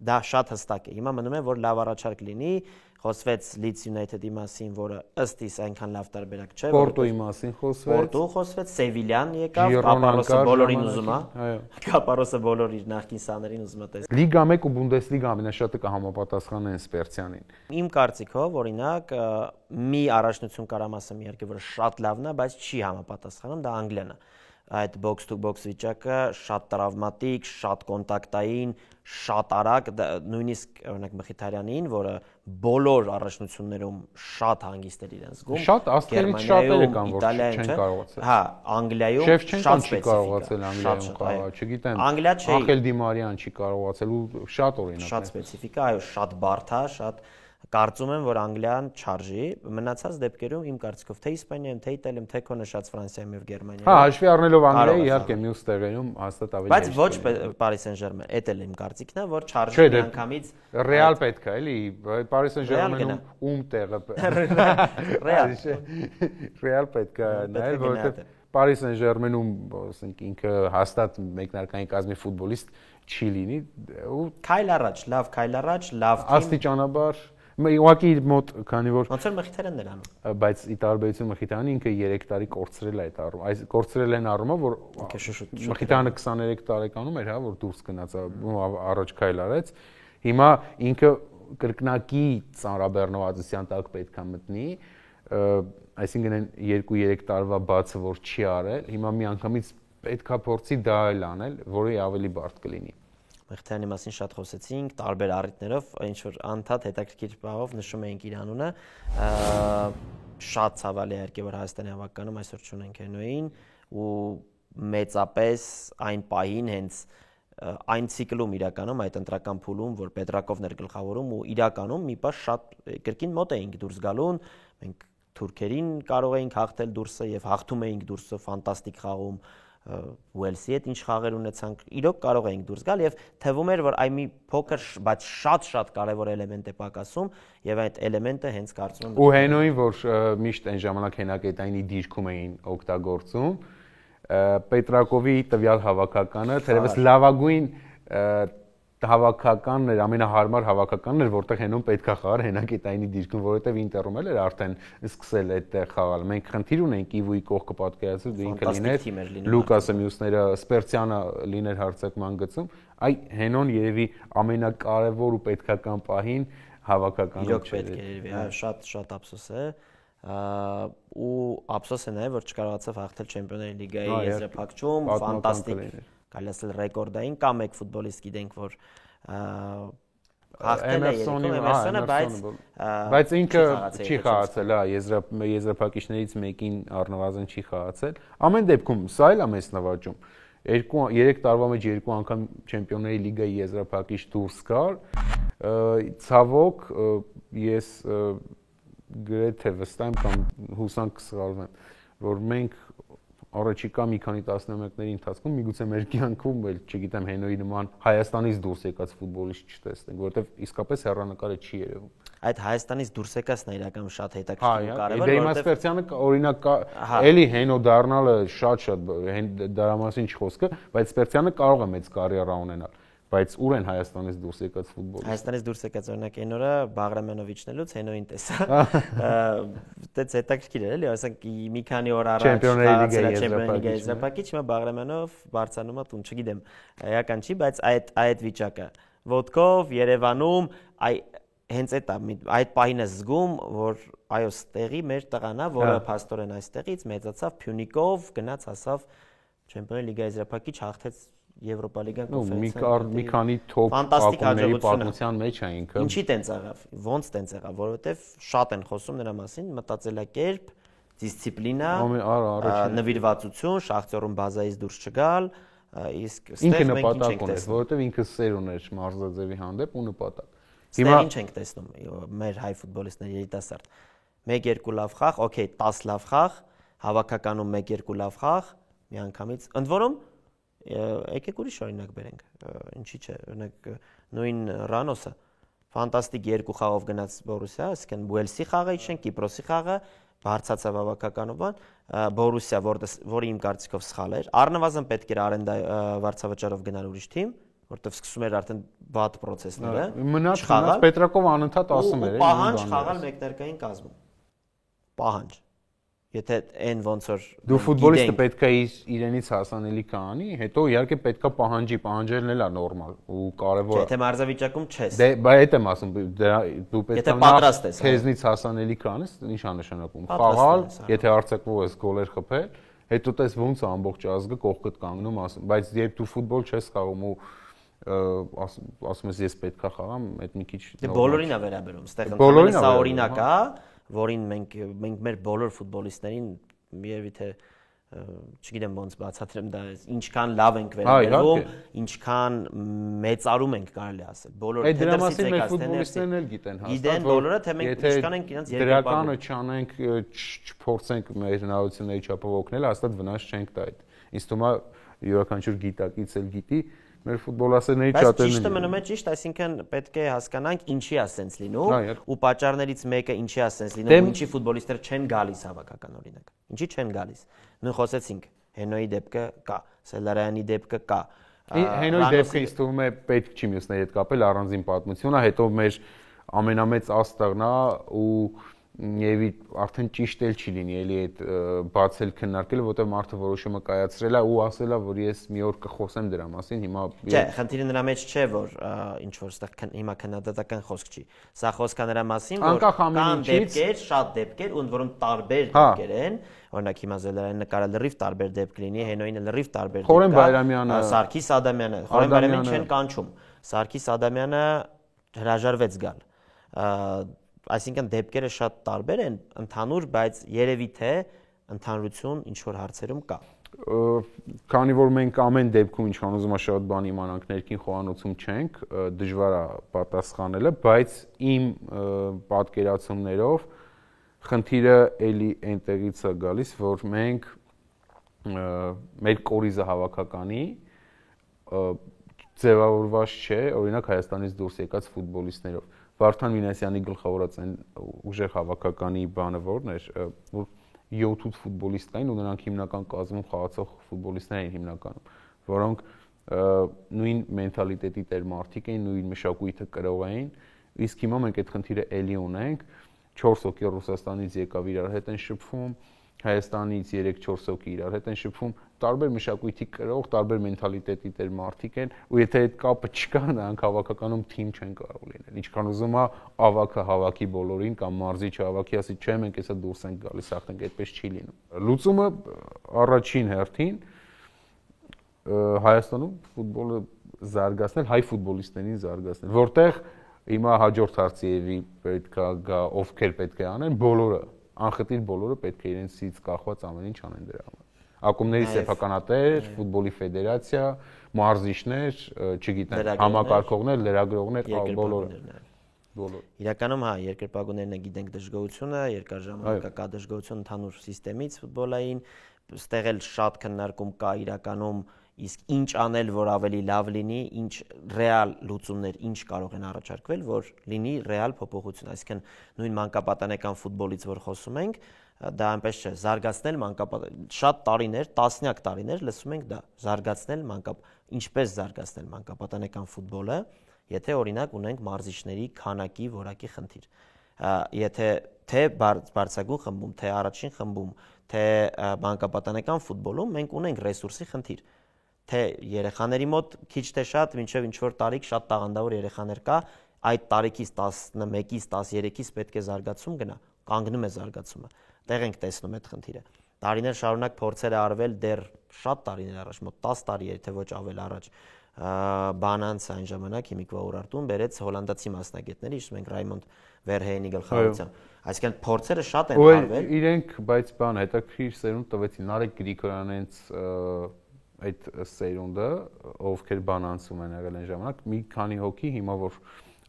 [SPEAKER 5] Դա շատ հստակ է։ Հիմա մնում է, որ լավ առաջարկ լինի, խոսվեց Leeds United-ի մասին, որը ըստ իս այնքան լավ տարբերակ չէ։
[SPEAKER 6] Պորտոյի մասին խոսվեց։
[SPEAKER 5] Պորտո խոսվեց, Սևիլյան եկավ, Կապարոսը բոլորին ուզում է։ Կապարոսը բոլոր իր նախկին սաներին ուզում է տեսնել։
[SPEAKER 6] Լիգա 1 ու Բունդեսլիգա ամենաշատը կհամապատասխանեն Սպերցյանին։
[SPEAKER 5] Իմ կարծիքով, օրինակ, մի առաջնություն կարամ ասեմ, իհարկե, որը շատ լավն է, բայց չի համապատասխանում, դա Անգլիան է։ Այդ box to box վիճակը շատ տրավմատիկ, շատ կոնտակտային, շատ արագ, նույնիսկ օրինակ Մխիթարյանին, որը բոլոր առաջնություններում շատ հանգիստ էր իրեն զգում։
[SPEAKER 6] Շատ աստղերից շատերը կան, որ չեն կարողացել։
[SPEAKER 5] Հա, Անգլիայում շատ
[SPEAKER 6] չի կարողացել Անգլիայում խաղալ, չգիտեմ։ Անգել Դի Մարիան չի կարողացել ու շատ օրինակ է։
[SPEAKER 5] Շատ սպეციფიკա, այո, շատ բարդ է, շատ Կարծում եմ, որ Անգլիան չարժի, մնացած դեպքերում իմ կարծիքով թե Իսպանիայում, թե Իտալիայում, թե քո նշած Ֆրանսիայում եւ Գերմանիայում։
[SPEAKER 6] Հա, հաշվի առնելով Անգլիայի, իհարկե մյուս տեղերում հաստատ ավելի։
[SPEAKER 5] Բայց ոչ Paris Saint-Germain, էդ էլ իմ կարծիքն է, որ չարժի միանգամից
[SPEAKER 6] Ռեալ պետք է, էլի, Paris Saint-Germain-ում ում տեղը։ Ռեալ պետք է նայել, որովհետեւ Paris Saint-Germain-ում, ասենք ինքը հաստատ մեկնարկային կազմի ֆուտբոլիստ չի լինի ու
[SPEAKER 5] քայլ առաջ, լավ թիմ։
[SPEAKER 6] Աստիճանաբար Ուղղակի իր մոտ, քանի որ
[SPEAKER 5] ոնց որ Մխիթարյանն էր անում,
[SPEAKER 6] բայց ի տարբերություն Մխիթարյանի ինքը 3 տարի կորցրել է այդ առումով, այս կորցրել են առումով, որ Մխիթարյանը 23 տարեկանում էր, հա, որ դուրս գնաց, առաջ քայլ արեց։ Հիմա ինքը կրկնակի ծանրաբեռնվածության տակ պետք է մտնի, այսինքն այն 2-3 տարվա բացը, որ չի արել, հիմա միանգամից պետք է փորձի դա էլ անել, որը ավելի բարդ կլինի։
[SPEAKER 5] Մեղթյանի մասին շատ խոսեցինք, տարբեր առիթներով, ինչ որ անդադ հետաքրքիր բաղով նշում էինք իր անունը, շատ ցավալի է որ Հայաստանի հավաքականում այսօր չունենք Հենոյին ու մեծապես այն պահին հենց այն ցիկլում իրականում այդ ընտրական փուլում, որ Պետրակովն էր գլխավորում ու իրականում մի պահ շատ կրկին մոտ էինք դուրս գալուն, մենք թուրքերին կարող էինք հաղթել դուրսը եւ հաղթում էինք դուրսը ֆանտաստիկ խաղում Ուելսի հետ ինչ խաղեր ունեցանք, իրոք կարող էինք դուրս գալ եւ թվում էր, որ այ մի փոքր, բայց շատ կարեւոր էլեմենտ է պակասում եւ այդ էլեմենտը հենց կարծում եմ
[SPEAKER 6] ու Հենոյին, որ միշտ այն ժամանակ հենակետայինի դիրքում էին օգտագործում, Պետրակովի տվյալ հավաքականը, թերևս լավագույն հավաքականն էր, ամենահարմար հավաքականն էր, որտեղ Հենոն պետքա խաղար հենակետայինի դիրքում, որովհետև Ինտերում էր արդեն սկսել այդտեղ խաղալ։ Մենք խնդիր ունենք Իվուի կողքը պատկերացրու, դու ինքը լիներ, Լուկասը մյուսները, Սպերցյանը լիներ հարցակման գծում, այ Հենոն երևի ամենակարևոր ու պետքական պահին հավաքականը չէր։
[SPEAKER 5] Իրոք պետք է երևի, շատ ափսոս է։ Ու ափսոս է նաև, որ չկարողացավ հաղթել Չեմպիոնների լիգայի եզրափակում, ֆանտաստիկ, կարելի ասել ռեկորդային, կա մեկ ֆուտբոլիստ գիտենք, որ հաղթել է Էմերսոնը,
[SPEAKER 6] բայց ինքը չի խաղացել, եզրափակիչներից մեկին առնվազն չի խաղացել։ Ամեն դեպքում սա էլ է մեծ նվաճում։ 3 տարվա մեջ 2 անգամ Չեմպիոնների լիգայի եզրափակիչ դուրս գար։ Ցավոք ես գրեթե վստահ եմ կամ հուսանք կսխալվեմ, որ մենք առաջիկա մի քանի տասնամյակների ընթացքում միգուցե մեր կյանքում էլ, չգիտեմ, Հենոյի նման Հայաստանից դուրս եկած ֆուտբոլիստ չտեսնենք, որովհետև իսկապես հեռանկարը չի երևում։
[SPEAKER 5] Այդ Հայաստանից դուրս եկածն է իրական շատ հետաքրքիր ու կարևոր,
[SPEAKER 6] որովհետև Դեյմաս Սպերցյանը օրինակ էլի Հենո դառնալը շատ դրա մասին չխոսքը, բայց Սպերցյանը կարող է մեծ կարիերա ունենալ։ Բայց ուր են Հայաստանից դուրս եկած ֆուտբոլիստները։
[SPEAKER 5] Հայաստանից դուրս եկած օրինակ այն օրը Բաղրամյանովիչն էլուց Հենոյին տեսա։ Դից հետաքրքիր էր էլի, ասենք մի քանի օր առաջ
[SPEAKER 6] Չեմպիոնների
[SPEAKER 5] լիգայի եզրափակիչ, հիմա Բաղրամյանով Բարսանում է տուն, չգիտեմ, էական չի, բայց այդ վիճակը ոդկով Երևանում հենց այդ պահին է զգում, որ այո, ստեղի մեր տղան է, որը փաստորեն այստեղից մեծացավ Փյունիկով, գնաց հասավ Չեմպիոնների լիգայի եզրափակիչ, հաղթեց Եվրոպա լիգան կոնֆերենցիա։
[SPEAKER 6] Մի քանի թոփ ակումբների պատմության մեջ է ինքը։
[SPEAKER 5] Ինչի տենց եղավ, ոնց տենց եղավ, որովհետև շատ են խոսում նրա մասին, մտածելակերպ, դիսցիպլինա, նվիրվածություն, Շախտյորում բազայից դուրս չգալ, իսկ
[SPEAKER 6] ինքը նպատակ ուներ, որովհետև ինքը սեր ուներ մարզաձևի հանդեպ ու նպատակ։
[SPEAKER 5] Հիմա ինչ ենք տեսնում մեր հայ ֆուտբոլիստների երիտասարդ 1-2 լավ խաղ, օքեյ, 10 լավ խաղ, հավաքականում 1-2 լավ խաղ, միանգամից, ընդ որում եկեք ուրիշ օրինակ բերենք, ինչի՞ չէ, օրինակ նույն Ռանոսը ֆանտաստիկ 2 խաղով գնաց Բորուսիա, այսինքն Ուելսի խաղը իջնենք, Կիպրոսի խաղը, բարձացավ հավաքականով, Բորուսիա, որը իմ կարծիքով սխալ էր, առնվազն պետք էր արենդա վարձավճարով գնալ ուրիշ թիմ, որտեղ սկսում էր արդեն վատ process-ները։
[SPEAKER 6] Մնաց Պետրակով անընդհատ ասում էր,
[SPEAKER 5] պահանջ խաղալ մեկներկային կազմում։ Պահանջ։ Եթե այն ոնց որ
[SPEAKER 6] դու ֆուտբոլիստը պետք է իրենից հասանելի կանի, հետո իհարկե պետք է պահանջելն էլ է նորմալ ու կարևոր է։
[SPEAKER 5] Եթե մարզավիճակում չես։
[SPEAKER 6] Դե բա այդ եմ ասում, դու պետք է
[SPEAKER 5] պատրաստ ես
[SPEAKER 6] քեզնից հասանելի կանես, ի՞նչ է նշանակում։ Խաղալ, եթե արցակվող ես գոլեր խփել, հետո տես ոնց է ամբողջ ազգը կողքդ կանգնում ասում, բայց երբ դու ֆուտբոլ չես խաղում ու ասում ես ես պետք է խաղամ, այդ մի քիչ
[SPEAKER 5] Դե բոլորին է վերաբերում, ստեղ ընդհանրապես սա օրինակ է, որին մենք մեր բոլոր ֆուտբոլիստներին երևի թե չգիտեմ ոնց բացատրեմ դա ինչքան լավ ենք վերաբերվում, ինչքան մեծարում ենք կարելի ասել։ Բոլորը
[SPEAKER 6] թե դրա մասին մեր ֆուտբոլիստներն էլ գիտեն հաստատ։
[SPEAKER 5] Գիտեն բոլորը թե մենք ինչքան ենք իրենց
[SPEAKER 6] դրականը չանենք, չփորձենք մեր հնարավորությունների չափով օգնել, հաստատ վնաս չենք տա այդ։ Ինձ թվում է յուրաքանչյուր գիտակից էլ գիտի մեր ֆուտբոլասերների շատերն են։
[SPEAKER 5] Բայց ճիշտը մնում է ճիշտ, այսինքն պետք է հասկանանք ինչի է սենց լինում ու պատճառներից մեկը ինչի է սենց լինում, ինչի ֆուտբոլիստները չեն գալիս հավաքական օրինակ։ Ինչի չեն գալիս։ Նույն խոսեցինք, Հենոյի դեպքը կա, Սելարյանի դեպքը կա։
[SPEAKER 6] Հենոյի դեպքը ինձ թվում է պետք չի մյուսների հետ կապել առանձին պատմություն է, հետո մեր ամենամեծ աստղն է ու Եվի արդեն ճիշտ էլ չի լինի էլի այդ բացել քննարկելը, որտեղ մարդը որոշումը կայացրել է ու ասել է, որ ես մի օր կխոսեմ դրա մասին, հիմա
[SPEAKER 5] Չէ, խնդիրը նրա մեջ չէ, որ ինչ որ ստեղ հիմա քննադատական խոսք չի։ Սա խոսքը նրա մասին, որ կան դեպքեր, շատ դեպքեր, ու ընդ որում տարբեր դեպքեր են, օրինակ հիմա Զելարյանը նկարել լրիվ տարբեր դեպք լինի, Հենոյինը լրիվ տարբեր դեպք։
[SPEAKER 6] Խորեն Բայրամյանը,
[SPEAKER 5] Սարգիս Ադամյանը, Խորեն Բայրամյանին չեն կանչում։ Սարգիս Ադամյանը հրաժարվեց գալ։ Այսինքն դեպքերը շատ տարբեր են, ընդհանուր, բայց երևի թե ընդհանրություն ինչ որ հարցերում կա։
[SPEAKER 6] Քանի որ մենք ամեն դեպքում ինչքան ուզում եմ շատ բան իմանանք, ներքին խոհանոցում չենք, դժվար է պատասխանելը, բայց իմ պատկերացումներով խնդիրը էլի այնտեղից է գալիս, որ մենք մեր կորիզը հավաքականի ձևավորված չէ, օրինակ Հայաստանից դուրս եկած ֆուտբոլիստներով։ Վարդան Մինասյանի գլխավորած այն ուժեղ հավաքականի բանը որն էր, որ 7-8 ֆուտբոլիստ կային ու նրանք հիմնական կազմում խաղացող ֆուտբոլիստներ էին հիմնականում, որոնք նույն մենթալիտետի տեր մարդիկ էին, նույն մշակույթը կրող էին, իսկ հիմա մենք այդ խնդիրը էլի ունենք, 4 հոգի Ռուսաստանից եկավ իրար հետ են շփվում, Հայաստանից 3-4 հոգի իրար հետ են շփվում, տարբեր մշակույթի կրող, տարբեր մենթալիտետի տեր մարդիկ են, ու եթե այդ կապը չկա, նրանք հավաքականում թիմ չեն կարող լինել։ Ինչքան ուզում է ավակը հավաքի բոլորին կամ մարզիչը հավաքի ասի, չէ, մենք հեսա դուրս ենք գալիս, ախտենք այդպես չի լինում։ Լուծումը առաջին հերթին Հայաստանում ֆուտբոլը զարգացնել, հայ ֆուտբոլիստներին զարգացնել, որտեղ հիմա հաջորդ հարցի պետք է գա, ովքեր պետք է անեն, բոլորը, անխտիր բոլորը պետք է իրենցից կախված ամեն ինչ անեն դրա համար։ Ակումբների սեփականատեր, ֆուտբոլի ֆեդերացիա, մարզիչներ, չգիտեմ, համակարգողներ, լրագրողներ, բոլորը։
[SPEAKER 5] Իրականում հա, երկրպագուներն է գիտենք դժգոհությունը, երկար ժամանակ կա դժգոհություն ընդհանուր համակարգին ֆուտբոլային, ստեղ էլ շատ քննարկում կա իրականում, իսկ ինչ անել, որ ավելի լավ լինի, ինչ ռեալ լուծումներ, ինչ կարող են առաջարկվել, որ լինի ռեալ փոփոխություն, այսինքն նույն մանկապատանեկան ֆուտբոլից, որ խոսում ենք, դա այնպես չէ, զարգացնել շատ տարիներ, տասնյակ տարիներ լսում ենք դա, զարգացնել ինչպես զարգացնել մանկապատանեկան ֆուտբոլը, եթե օրինակ ունենք մարզիչների քանակի, որակի խնդիր։ Եթե թե բարձրագույն խմբում, թե առաջին խմբում, թե մանկապատանեկան ֆուտբոլում մենք ունենք ռեսուրսի խնդիր, թե երեխաների մոտ քիչ թե շատ, մինչև ինչ որ տարիք շատ տաղանդավոր երեխաներ կա, այդ տարիքից 11-ից 13-ից պետք է զարգացում գնա, կանգնում է զարգացումը։ Տեղ ենք տեսնում այդ խնդիրը։ Տարիներ շարունակ փորձեր արվել դեռ շատ տարիներ առաջ, մոտ 10 տարի եթե ոչ ավել առաջ, Բանանց այն ժամանակ հիմիկվա Ուրարտուն բերեց հոլանդացի մասնագետների, հիշում ենք Ռայմոնդ Վերհեյնի գլխավորությամբ։ Այսինքն փորձերը շատ են արվել։
[SPEAKER 6] Իրենք բայց բան հետաքրքիր սերունդ տվեցին, Նարեկ Գրիգորյանից այդ սերունդը, ովքեր Բանանցում են եղել այն ժամանակ, մի քանի հոգի հիմա որ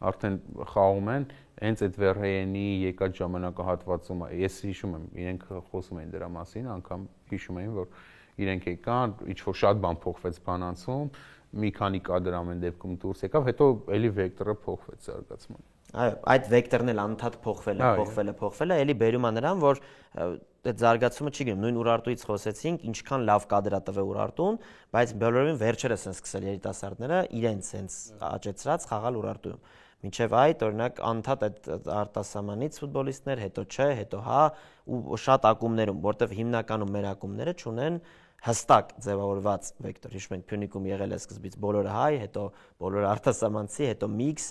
[SPEAKER 6] արդեն խաղում են, հենց այդ Վերհեյնի եկած ժամանակահատվածում, ես հիշում եմ, իրենք խոսում էին դրա մասին, անգամ հիշում էին, որ իրենք եկան, ինչ որ շատ բան փոխվեց Բանանցում, մի քանի կադր ամեն դեպքում դուրս եկավ, հետո էլի վեկտորը փոխվեց զարգացման։
[SPEAKER 5] Այո, այդ վեկտորն էլ անդադ փոխվել է, էլի բերում է նրան, որ այդ զարգացումը չի գնում։ Նույն Ուրարտուից խոսեցինք, ինչքան լավ կադր է տվել Ուրարտուն, բայց բոլորովին վերջերս են սկսել երիտասարդները իրենց հենց աճեցրած խաղալ Ուրարտուում։ Մինչև այդ, օրինակ, անդադ այդ արտասահմանից ֆուտբոլիստներ, հետո չէ, հետո հա, ու շատ ակումբներում, որտեղ հիմնականում մեր ակումբները չունեն հստակ ձևավորված վեկտոր, հիշում ենք Փյունիկում եղել է սկզբից բոլորը հայ, հետո բոլորը արտասահմանցի, հետո միքս,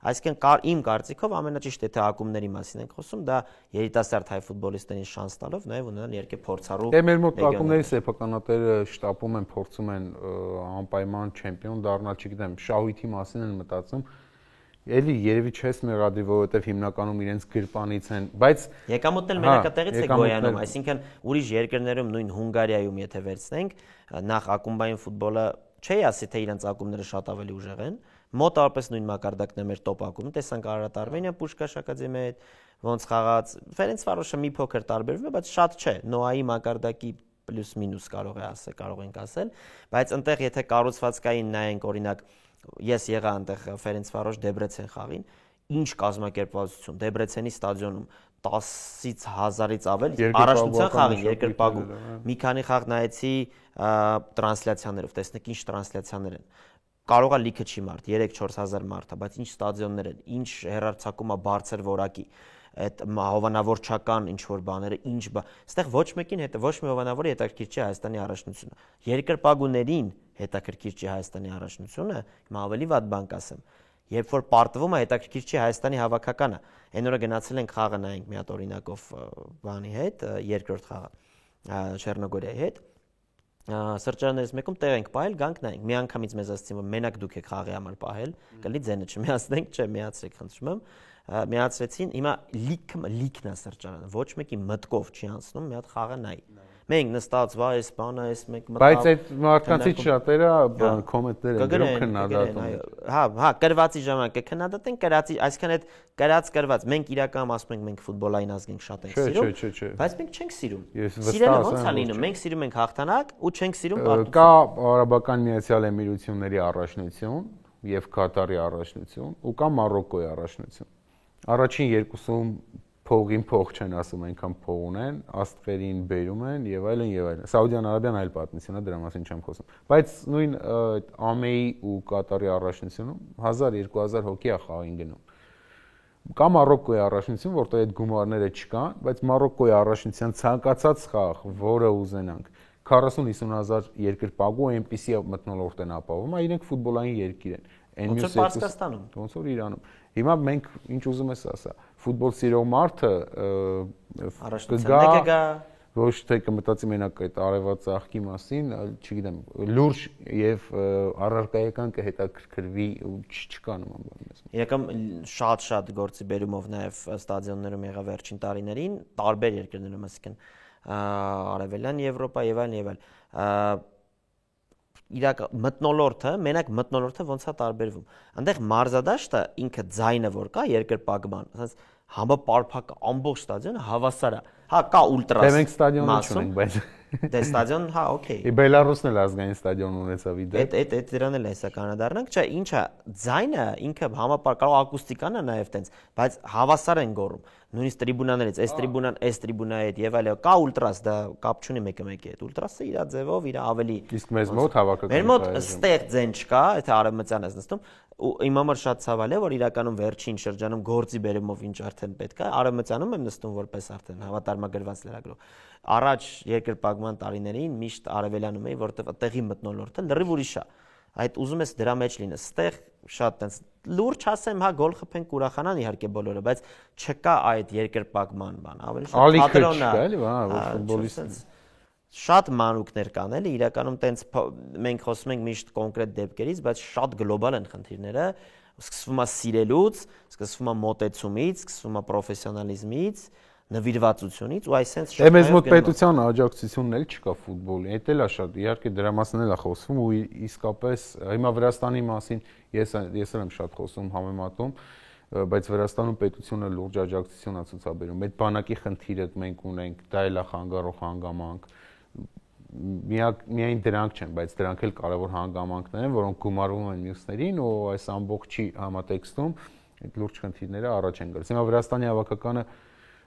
[SPEAKER 5] այսինքն իմ կարծիքով ամենաճիշտ եթե ակումբների մասին ենք խոսում, դա երիտասարդ հայ ֆուտբոլիստերին շանս տալով նաև ունենալ երկու փորձառու։
[SPEAKER 6] Դե մեր մոտ ակումբների սեփականատերը շտապում են, փորձում են անպայման չեմպիոն դառնալ, չգիտեմ, Շահույթի մասին են մտածում։ Էլի երևի չես մեղադրի, որովհետև հիմնականում իրենց գրպանից են, բայց
[SPEAKER 5] եկամուտն էլ մենակատեղից է գոյանում, այսինքն ուրիշ երկրներում նույն Հունգարիայում եթե վերցնենք, նախ ակումբային ֆուտբոլը չի ասի թե իրենց ակումբները շատ ավելի ուժեղ են, մոտավորապես նույն մակարդակն է մեր տոպ ակումբը, տեսանք Արարատ Արմենիա Պուշկաշ ակադեմիայի հետ ոնց խաղաց, Ֆերենցվարոշը մի փոքր տարբերվում է, բայց շատ չէ, Նոայի մակարդակի պլյուս-մինուս կարող ենք ասել, բայց այնտեղ եթե կառուցվածքային նայենք օրինակ ես եղա այնտեղ Ֆերենցվարոշ Դեբրեցեն խաղին, ինչ կազմակերպվածություն, Դեբրեցենի ստադիոնում 10-ից 1000-ից ավել առաջնության խաղին երկրպագու։ Մի քանի խաղ նայեցի տրանսլյացիաներով, տեսնեք ինչ տրանսլյացիաներ են։ Կարող է լիքը չի մարդ, 3-4000 մարդ է, բայց ինչ ստադիոններ են, ինչ հեռարձակում է բարձր որակի, այդ հովանավորչական ինչ որ բաները, այստեղ ոչ մեկին հետ ոչ մի հովանավորի հետաքրքիր չի Հայաստանի առաջնությունը։ Երկրպագուներին հետաքրքիր չի Հայաստանի առաջնությունը, հիմա ավելի վատ բան կասեմ։ Երբ որ պարտվում է հետաքրքիր չի Հայաստանի հավաքականը, այն օրը գնացել ենք խաղը նայենք մի հատ օրինակով բանի հետ, երկրորդ խաղը Չեռնոգորիայի հետ, սրճարաններից մեկում տեղ ենք պահել, գանք նայենք։ Մի անգամից մեզ ասացին, որ մենակ դուք եք խաղի համար պահել, կլի ձենը չմիացնենք, չէ, միացրեք, խնդրում եմ։ Միացրեցին, հիմա լիքն է սրճարանը, ոչ մեկի մտքով չի անցնում, մի հատ խաղը նայի։ Մենք նստած վա, այս բանը, այս մեկ մտավ։
[SPEAKER 6] Բայց այդ մարդկանցից շատերը կոմենտներ են գրում քննադատում։
[SPEAKER 5] Հա, կրվածի ժամանակ կքննադատեն, կրածի, այսինքն այդ կրված, մենք իրականում ասում ենք մենք ֆուտբոլային ազգին շատ ենք սիրում, բայց մենք չենք սիրում։ Սիրելը ոնց է լինում, մենք սիրում ենք հաղթանակ ու չենք սիրում պարտություն։
[SPEAKER 6] Կա Արաբական Միացյալ Էմիրությունների առաջնություն եւ Կատարի առաջնություն ու կա Մարոկկոյի առաջնություն։ Առաջին երկուսում փողին փող չեն ասում, այնքան փող ունեն, աստղերին բերում են եւ այլն եւ այլն։ Սաուդյան Արաբիան այլ պատմություն է, դրա մասին չեմ խոսում։ Բայց նույն ԱՄԷ-ի ու Կատարի առաջնությունում 1000-2000 հոգի է խաղին գնում։ Կա Մարոկկոյի առաջնություն, որտեղ այդ գումարները չկան, բայց Մարոկկոյի առաջնության ցանկացած խաղ, որը ուզենանք, 40-50 հազար երկրպագու այնպիսի մթնոլորտ են ապահովում, իրենք ֆուտբոլային երկիր են։
[SPEAKER 5] Ոնց որ Պարսկաստանում,
[SPEAKER 6] ոնց որ Իրանում։ Հիմա մենք ինչ ուզում ես ասա, ֆուտբոլ սիրող մարդը
[SPEAKER 5] կգա
[SPEAKER 6] ոչ թե կմտածի մենակ այդ արևած աղքի մասին, չգիտեմ, լուրջ եւ առարկայական կհետաքրքրվի ու չկա նման բան։
[SPEAKER 5] Իրական շատ գործի բերումով նաեւ ստադիոններում եղա վերջին տարիներին, տարբեր երկրներում, այսինքն Արևելյան Եվրոպա եւ այլն իրական մթնոլորտը, մենակ մթնոլորտը ոնց է տարբերվում։ Այնտեղ մարզադաշտը ինքը ձայնը որ կա երկրպագման, ասած համապարփակ ամբողջ ստադիոնը հավասար է։ Հա, կա ուլտրաս։
[SPEAKER 6] Դե մենք ստադիոն չունենք, բայց
[SPEAKER 5] դե ստադիոն, հա, օքեյ։
[SPEAKER 6] Բելարուսն էլ ազգային ստադիոն ունեցավ իդեպ։
[SPEAKER 5] Այդ դրան էլ հեսա կանադառնանք, չէ, ինչա, ձայնը ինքը համապարփակ կարող ակուստիկան է նաև տենց, բայց հավասար են գոռում։ Նույնիսկ տրիբունաներից, այս տրիբունան, այս տրիբունայի հետ եւ այլն, կա ուլտրաս, դա կապ չունի մեկը մեկի հետ։ Ուլտրասը իր ձևով, իր ավելի։
[SPEAKER 6] Իսկ մեզ մոտ հավաքական։
[SPEAKER 5] Մեր մոտ ստեղ ձեն չկա, եթե արևմտյան ես նստում, ու իմ համար շատ ցավալ է, որ իրականում վերջին շրջանում գործի բերումով ինչ արդեն պետք է, արևմտյանում եմ նստում որպես արդեն հավատարմագրված լրագրող։ Առաջ երկրպագման տարիներին միշտ արևելյանում էի, որտեղ տեղի մթնոլորտը լրիվ ուրիշ է։ Այդ ուզում ես դրա մեջ լինես, ստեղ շատ տենց լուրջ ասեմ, հա գոլ խփենք ուրախանան իհարկե բոլորը, բայց չկա այդ երկրպագման բան, ավելի շատ թատրոնն է,
[SPEAKER 6] էլի, հա, ֆուտբոլիստ
[SPEAKER 5] շատ մանուկներ կան էլի, իրականում տենց մենք խոսում ենք միշտ կոնկրետ դեպքերից, բայց շատ գլոբալ են խնդիրները, սկսվում է սիրելուց, սկսվում է մոտեցումից, սկսվում է պրոֆեսիոնալիզմից, նվիրվածությունից ու այսպես
[SPEAKER 6] շատ մեծ մոտ պետության աջակցությունն էլ չկա ֆուտբոլի, դա էլ է շատ, իհարկե դրա մասին էլ է խոսվում ու իսկապես հիմա Վրաստանի մասին ես էլ եմ շատ խոսում համեմատում, բայց Վրաստանում պետությունը լուրջ աջակցություն է ցուցաբերում, այդ բանակի խնդիրը մենք ունենք, դա էլ է խանգարող հանգամանք, միայն դրանք չեն, բայց դրանք էլ կարևոր հանգամանքներ են, որոնք գումարվում են մյուսներին ու այս ամբողջի համատեքստում այդ լուրջ խնդիրները առաջ են գալիս։ Հիմա Վրաստանի հավաքականը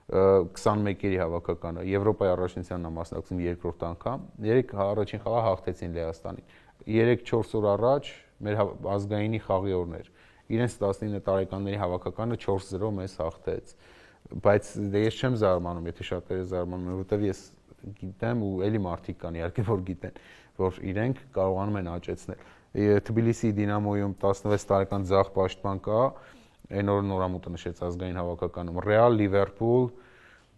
[SPEAKER 6] 21-երի հավաքականը Եվրոպայի առաջնությանն է մասնակցում երկրորդ անգամ, 3 առաջին խաղը հաղթեցին Լեհաստանին։ 3-4 օր առաջ մեր ազգայինի խաղի օրն էր։ Իրենց 19 տարեկանների հավաքականը 4-0 մեզ հաղթեց։ Բայց դե ես չեմ զարմանում, եթե շատերը զարմանում են, որովհետև ես գիտեմ ու էլի մարդիկ կան իհարկե որ գիտեն, որ իրենք կարողանում են աճեցնել։ Թբիլիսի Դինամոյում 16 տարեկան ձախ պաշտպան կա, այն օրը նորամուտը նշեց ազգային հավաքականում, Ռեալ, Լիվերպուլ,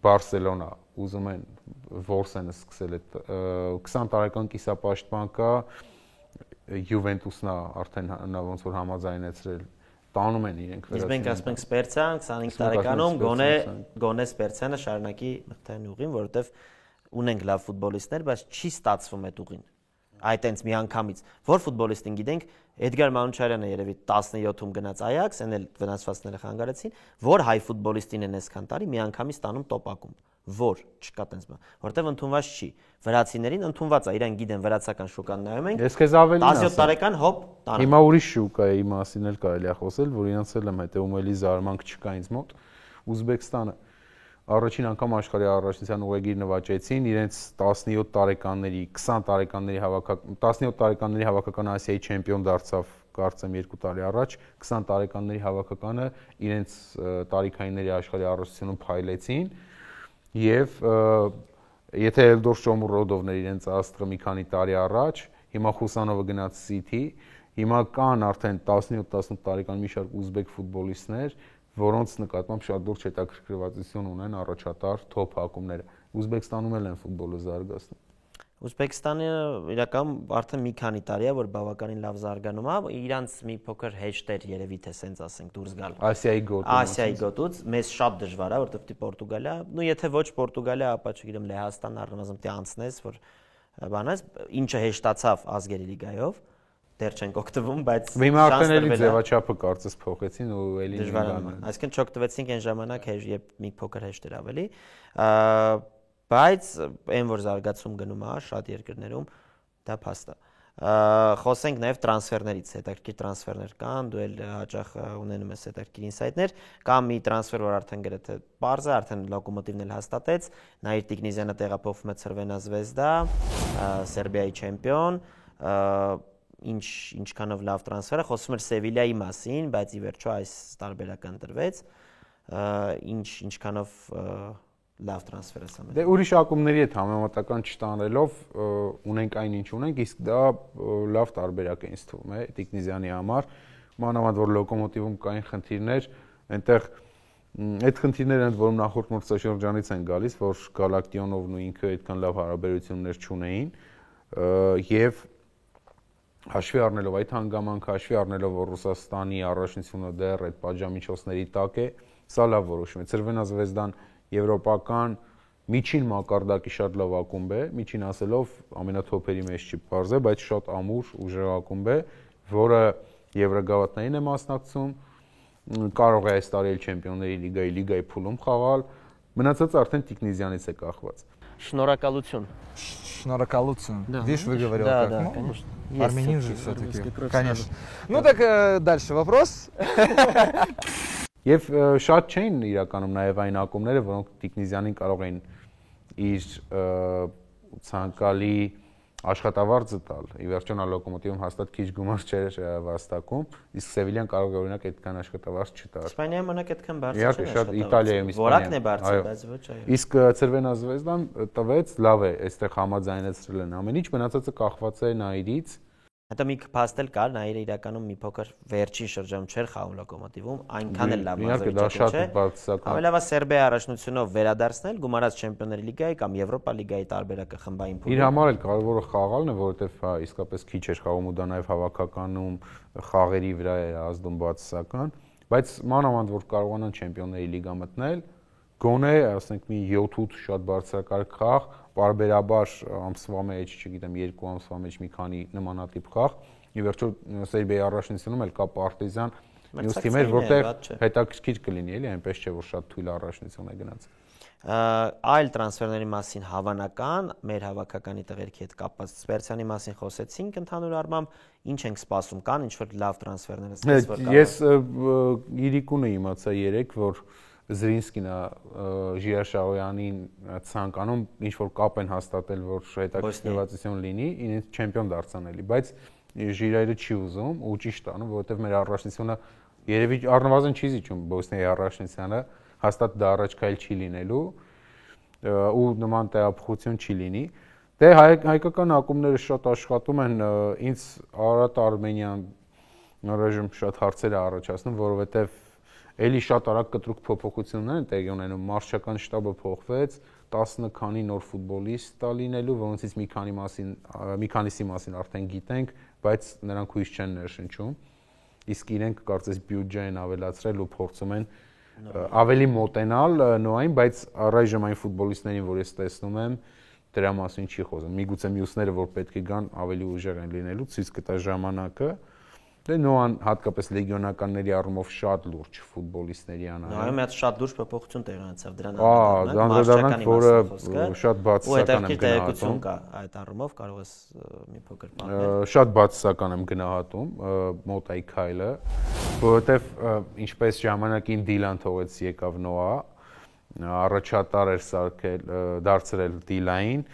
[SPEAKER 6] Բարսելոնա, ուզում են Որսենը սկսել այդ 20 տարեկան կիսապաշտպան կա, Յուվենտուսն է արդեն ոնց որ համաձայնեցրել, տանում են իրենք վերացին։
[SPEAKER 5] Իսկ մենք ասում ենք Սպերցիան 25 տարեկանում գոնե Սպերցիանը շարունակի մղթային ուղին, որովհետև ունենք լավ ֆուտբոլիստներ, բայց չի ստացվում այդ ուղին։ Այդ այնց մի անգամից։ Որ ֆուտբոլիստին գիտենք, Էդգար Մանուչարյանը երևի 17-ում գնաց Այաքս, այն էլ վնասվածքները խանգարեցին, որ հայ ֆուտբոլիստին են այսքան տարի մի անգամից տանում տոպ ակումբ։ Որ չկա տենց բան, որտեվ ընդունված չի։ Վրացիներին ընդունված է, իրենք գիտեն վրացական շուկան նայում ենք։
[SPEAKER 6] Ես քեզ ավելին ասեմ։
[SPEAKER 5] 17 տարեկան հոպ տանում։
[SPEAKER 6] Հիմա ուրիշ շուկայի մասին էլ կարելի է խոսել, որ իրանց էլ եմ հետեւում էլի զարմանք չկա ինձ մոտ։ Ուզբեկստանը առաջին անգամ աշխարհի առաջնության ուղեգիր նվաճեցին իրենց 17 տարեկանների, 20 տարեկանների 17 տարեկանների հավաքականը Ասիայի չեմպիոն դարձավ, կարծեմ 2 տարի առաջ, 20 տարեկանների հավաքականը իրենց տարիքայինների աշխարհի առաջնությունում փայլեցին եւ եթե Էլդոր Շոմուրոդովն էր իրենց աստղը մի քանի տարի առաջ, հիմա Խուսանովը գնաց City, հիմա կան արդեն 17-18 տարեկան մի շարք ուզբեկ ֆուտբոլիստներ, որոնց նկատմամբ շատ լուրջ հետաքրքրվածություն ունեն առաջատար թոփ հակումները։ Ուզբեկստանում էլ են ֆուտբոլը զարգացնում։
[SPEAKER 5] Ուզբեկստանը իրականում արդեն մի քանի տարի է, որ բավականին լավ զարգանում է, իրանց մի փոքր հեշտեր երևի թե սենց ասենք դուրս գալ։ Ասիայի գոտուց մեզ շատ դժվար է, որովհետև դի Պորտուգալիա, նու եթե ոչ Պորտուգալիա, ապա չգիտեմ Լեհաստան առնվազն պիտի անցնես, որ բանես, ինչը հեշտացավ ազգերի լիգայով, դեռ չենք օգտվում, բայց
[SPEAKER 6] հիմա արդեն էլի ձևաչափը կարծես փոխեցին ու էլի
[SPEAKER 5] դժվարանում։ Այսինքն չօգտվեցինք այն ժամանակ, երբ մի փոքր հեշտ էր ավելի, բայց այն որ զարգացում գնում է շատ երկրներում, դա փաստ է։ Խոսենք նաև տրանսֆերներից, հետաքրքիր տրանսֆերներ կան, դու էլ հաճախ ունենում ես հետաքրքիր ինսայթներ, կա մի տրանսֆեր, որ արդեն գրեթե պարզ է, արդեն Լոկոմոտիվն էլ հաստատեց, Նաիր Տիկնիզյանը տեղափոխվում է Ցրվենա Զվեզդա, Սերբիայի չեմպիոն, ինչքանով լավ տրանսֆեր է, խոսում էր Սևիլիայի մասին, բայց ի վերջո այս տարբերակը ընտրվեց, ինչքանով լավ տրանսֆեր է սա։
[SPEAKER 6] Դե ուրիշ ակումբների հետ համեմատական չտանելով ունենք այն ինչ ունենք, իսկ դա լավ տարբերակ է ինձ թվում է Տիկնիզյանի համար, մանավանդ որ Լոկոմոտիվում կային խնդիրներ, այնտեղ այդ խնդիրները ընդ որում նախորդ մրցաշրջանից են գալիս, որ Գալակտիոնովն ու ինքը այդքան լավ հարաբերություններ չունեին եւ հաշվի առնելով այդ հանգամանքը, հաշվի առնելով որ Ռուսաստանի առաջնությունը դեռ այդ պատժամիջոցների տակ է, սա լավ որոշում է։ Ցրվենա Զվեզդան եվրոպական միջին մակարդակի շատ լավ ակումբ է, միջին ասելով ամենաթոփերի մեջ չի բարձ է, բայց շատ ամուր ուժեղ ակումբ է, որը Եվրոգավաթներին է մասնակցում, կարող է այս տարի Չեմպիոնների լիգայի փուլում խաղալ, մնացածը արդեն Տիկնիզյանից է կախված։
[SPEAKER 5] Շնորհակալություն։
[SPEAKER 7] Видишь, выговорил как? Ну, армянин же все-таки. Конечно. Ну так дальше вопрос.
[SPEAKER 6] Եվ շատ չէին իրականում նաև այն ակումբները, որոնք Տիկնիզյանին կարող էին իր ցանկալի աշխատավարձը տալ։ Ի վերջո նա Լոկոմոտիվում հաստատ քիչ գումար չէր վաստակում, իսկ Սևիլիան կարող է օրինակ այդքան աշխատավարձ չտալ։
[SPEAKER 5] Իսպանիայում օրինակ այդքան բարձր չէ։
[SPEAKER 6] Իհարկե, շատ Իտալիայում, Իսպանիայում։
[SPEAKER 5] Որակն է բարձր, բայց ոչ այո։
[SPEAKER 6] Իսկ Ցրվենա Զվեզդան տվեց, լավ է, այստեղ համաձայնեցրել են ամեն ինչ, մնացածը կախված է Նաիրից։
[SPEAKER 5] Հետո մի փաստել կար, Նաիրը իրականում մի փոքր վերջին շրջանում չէր խաղում Լոկոմոտիվում, այնքան էլ լավ
[SPEAKER 6] մարզիչը չէ։
[SPEAKER 5] Ավելի լավ է Սերբիայի առաջնությունով վերադարձնել, գումարած Չեմպիոնների լիգայի կամ Եվրոպա լիգայի տարբերակը խմբային փուլում։
[SPEAKER 6] Իր համար էլ կարևորը խաղալն է, որովհետև հա իսկապես քիչ էր խաղում ու դա նաև հավաքականում խաղերի վրա է ազդում բացասական, բայց մանավանդ որ կարողանան Չեմպիոնների լիգա մտնել, գոնե, ասենք մի 7-8 շատ բարձրակարգ խաղ, պարբերաբար ամսվա մեջ, չգիտեմ, 2 ամսվա մեջ մի քանի նմանատիպ խաղ, ի վերջո Սերբիայի առաջնությունում էլ կա Պարտիզան, մյուս թիմեր, որտեղ հետաքրքիր կլինի, էլի, այնպես չէ, որ շատ թույլ առաջնություն է գնաց։
[SPEAKER 5] Այլ տրանսֆերների մասին հավանական, մեր հավաքականի տղերքի հետ կապված Սպերցյանի մասին խոսեցինք ընդհանուր առմամբ, ինչ ենք սպասում, կան ինչ-որ լավ տրանսֆերներ ասես որ կան։
[SPEAKER 6] Ես Իրիկունը իմացա երեք, որ Զրինսկին Ժիրաշահոյանին ցանկանում ինչ որ կապ են հաստատել, որ հետաքրքրվածություն լինի, ինձ չեմպիոն դարձանելի, բայց Ժիրայրը չի ուզում ու ճիշտ անում, որովհետև մեր առաջնությունը երևի առնվազն չի զիջում Բոսնիայի առաջնությանը, հաստատ դա առաջքայլ չի լինելու ու նման տեղափոխություն չի լինի։ Դե հայկական ակումբները շատ աշխատում են, ինձ Արարատ Արմենիան ռեժիմ շատ հարցեր է առաջացնում, որովհետև էլի շատ արագ կտրուկ փոփոխություններ են տեղի ունենում, մարշչական շտաբը փոխվեց, 10 քանի նոր ֆուտբոլիստ տա լինելու, որոնցից մի քանիսի մասին արդեն գիտենք, բայց նրանք հույս չեն ներշնչում, իսկ իրենք կարծես բյուջե են ավելացրել ու փորձում են ավելի մոտենալ նոային, բայց առայժմ այն ֆուտբոլիստներին, որ ես տեսնում եմ, դրա մասին չի խոսում։ Միգուցե մյուսները, որ պետք է գան, ավելի ուժեղ են լինելու, ցույց կտա ժամանակը։ Դե նոան հատկապես լեգիոնականների առումով շատ լուրջ ֆուտբոլիստների անհայտ։
[SPEAKER 5] Այո, մի հատ շատ լուրջ փոփոխություն տեղի ունեցավ դրան
[SPEAKER 6] անդրադառնանք, որը շատ բացասական եմ
[SPEAKER 5] գնահատում կա այդ առումով, կարող ես մի փոքր պատմել։
[SPEAKER 6] Շատ բացասական եմ գնահատում Մոտայի քայլը, որովհետև ինչպես ժամանակին Դիլան թողեց եկավ Նոա, առաջատար էր սարքել դարձրել Դիլային,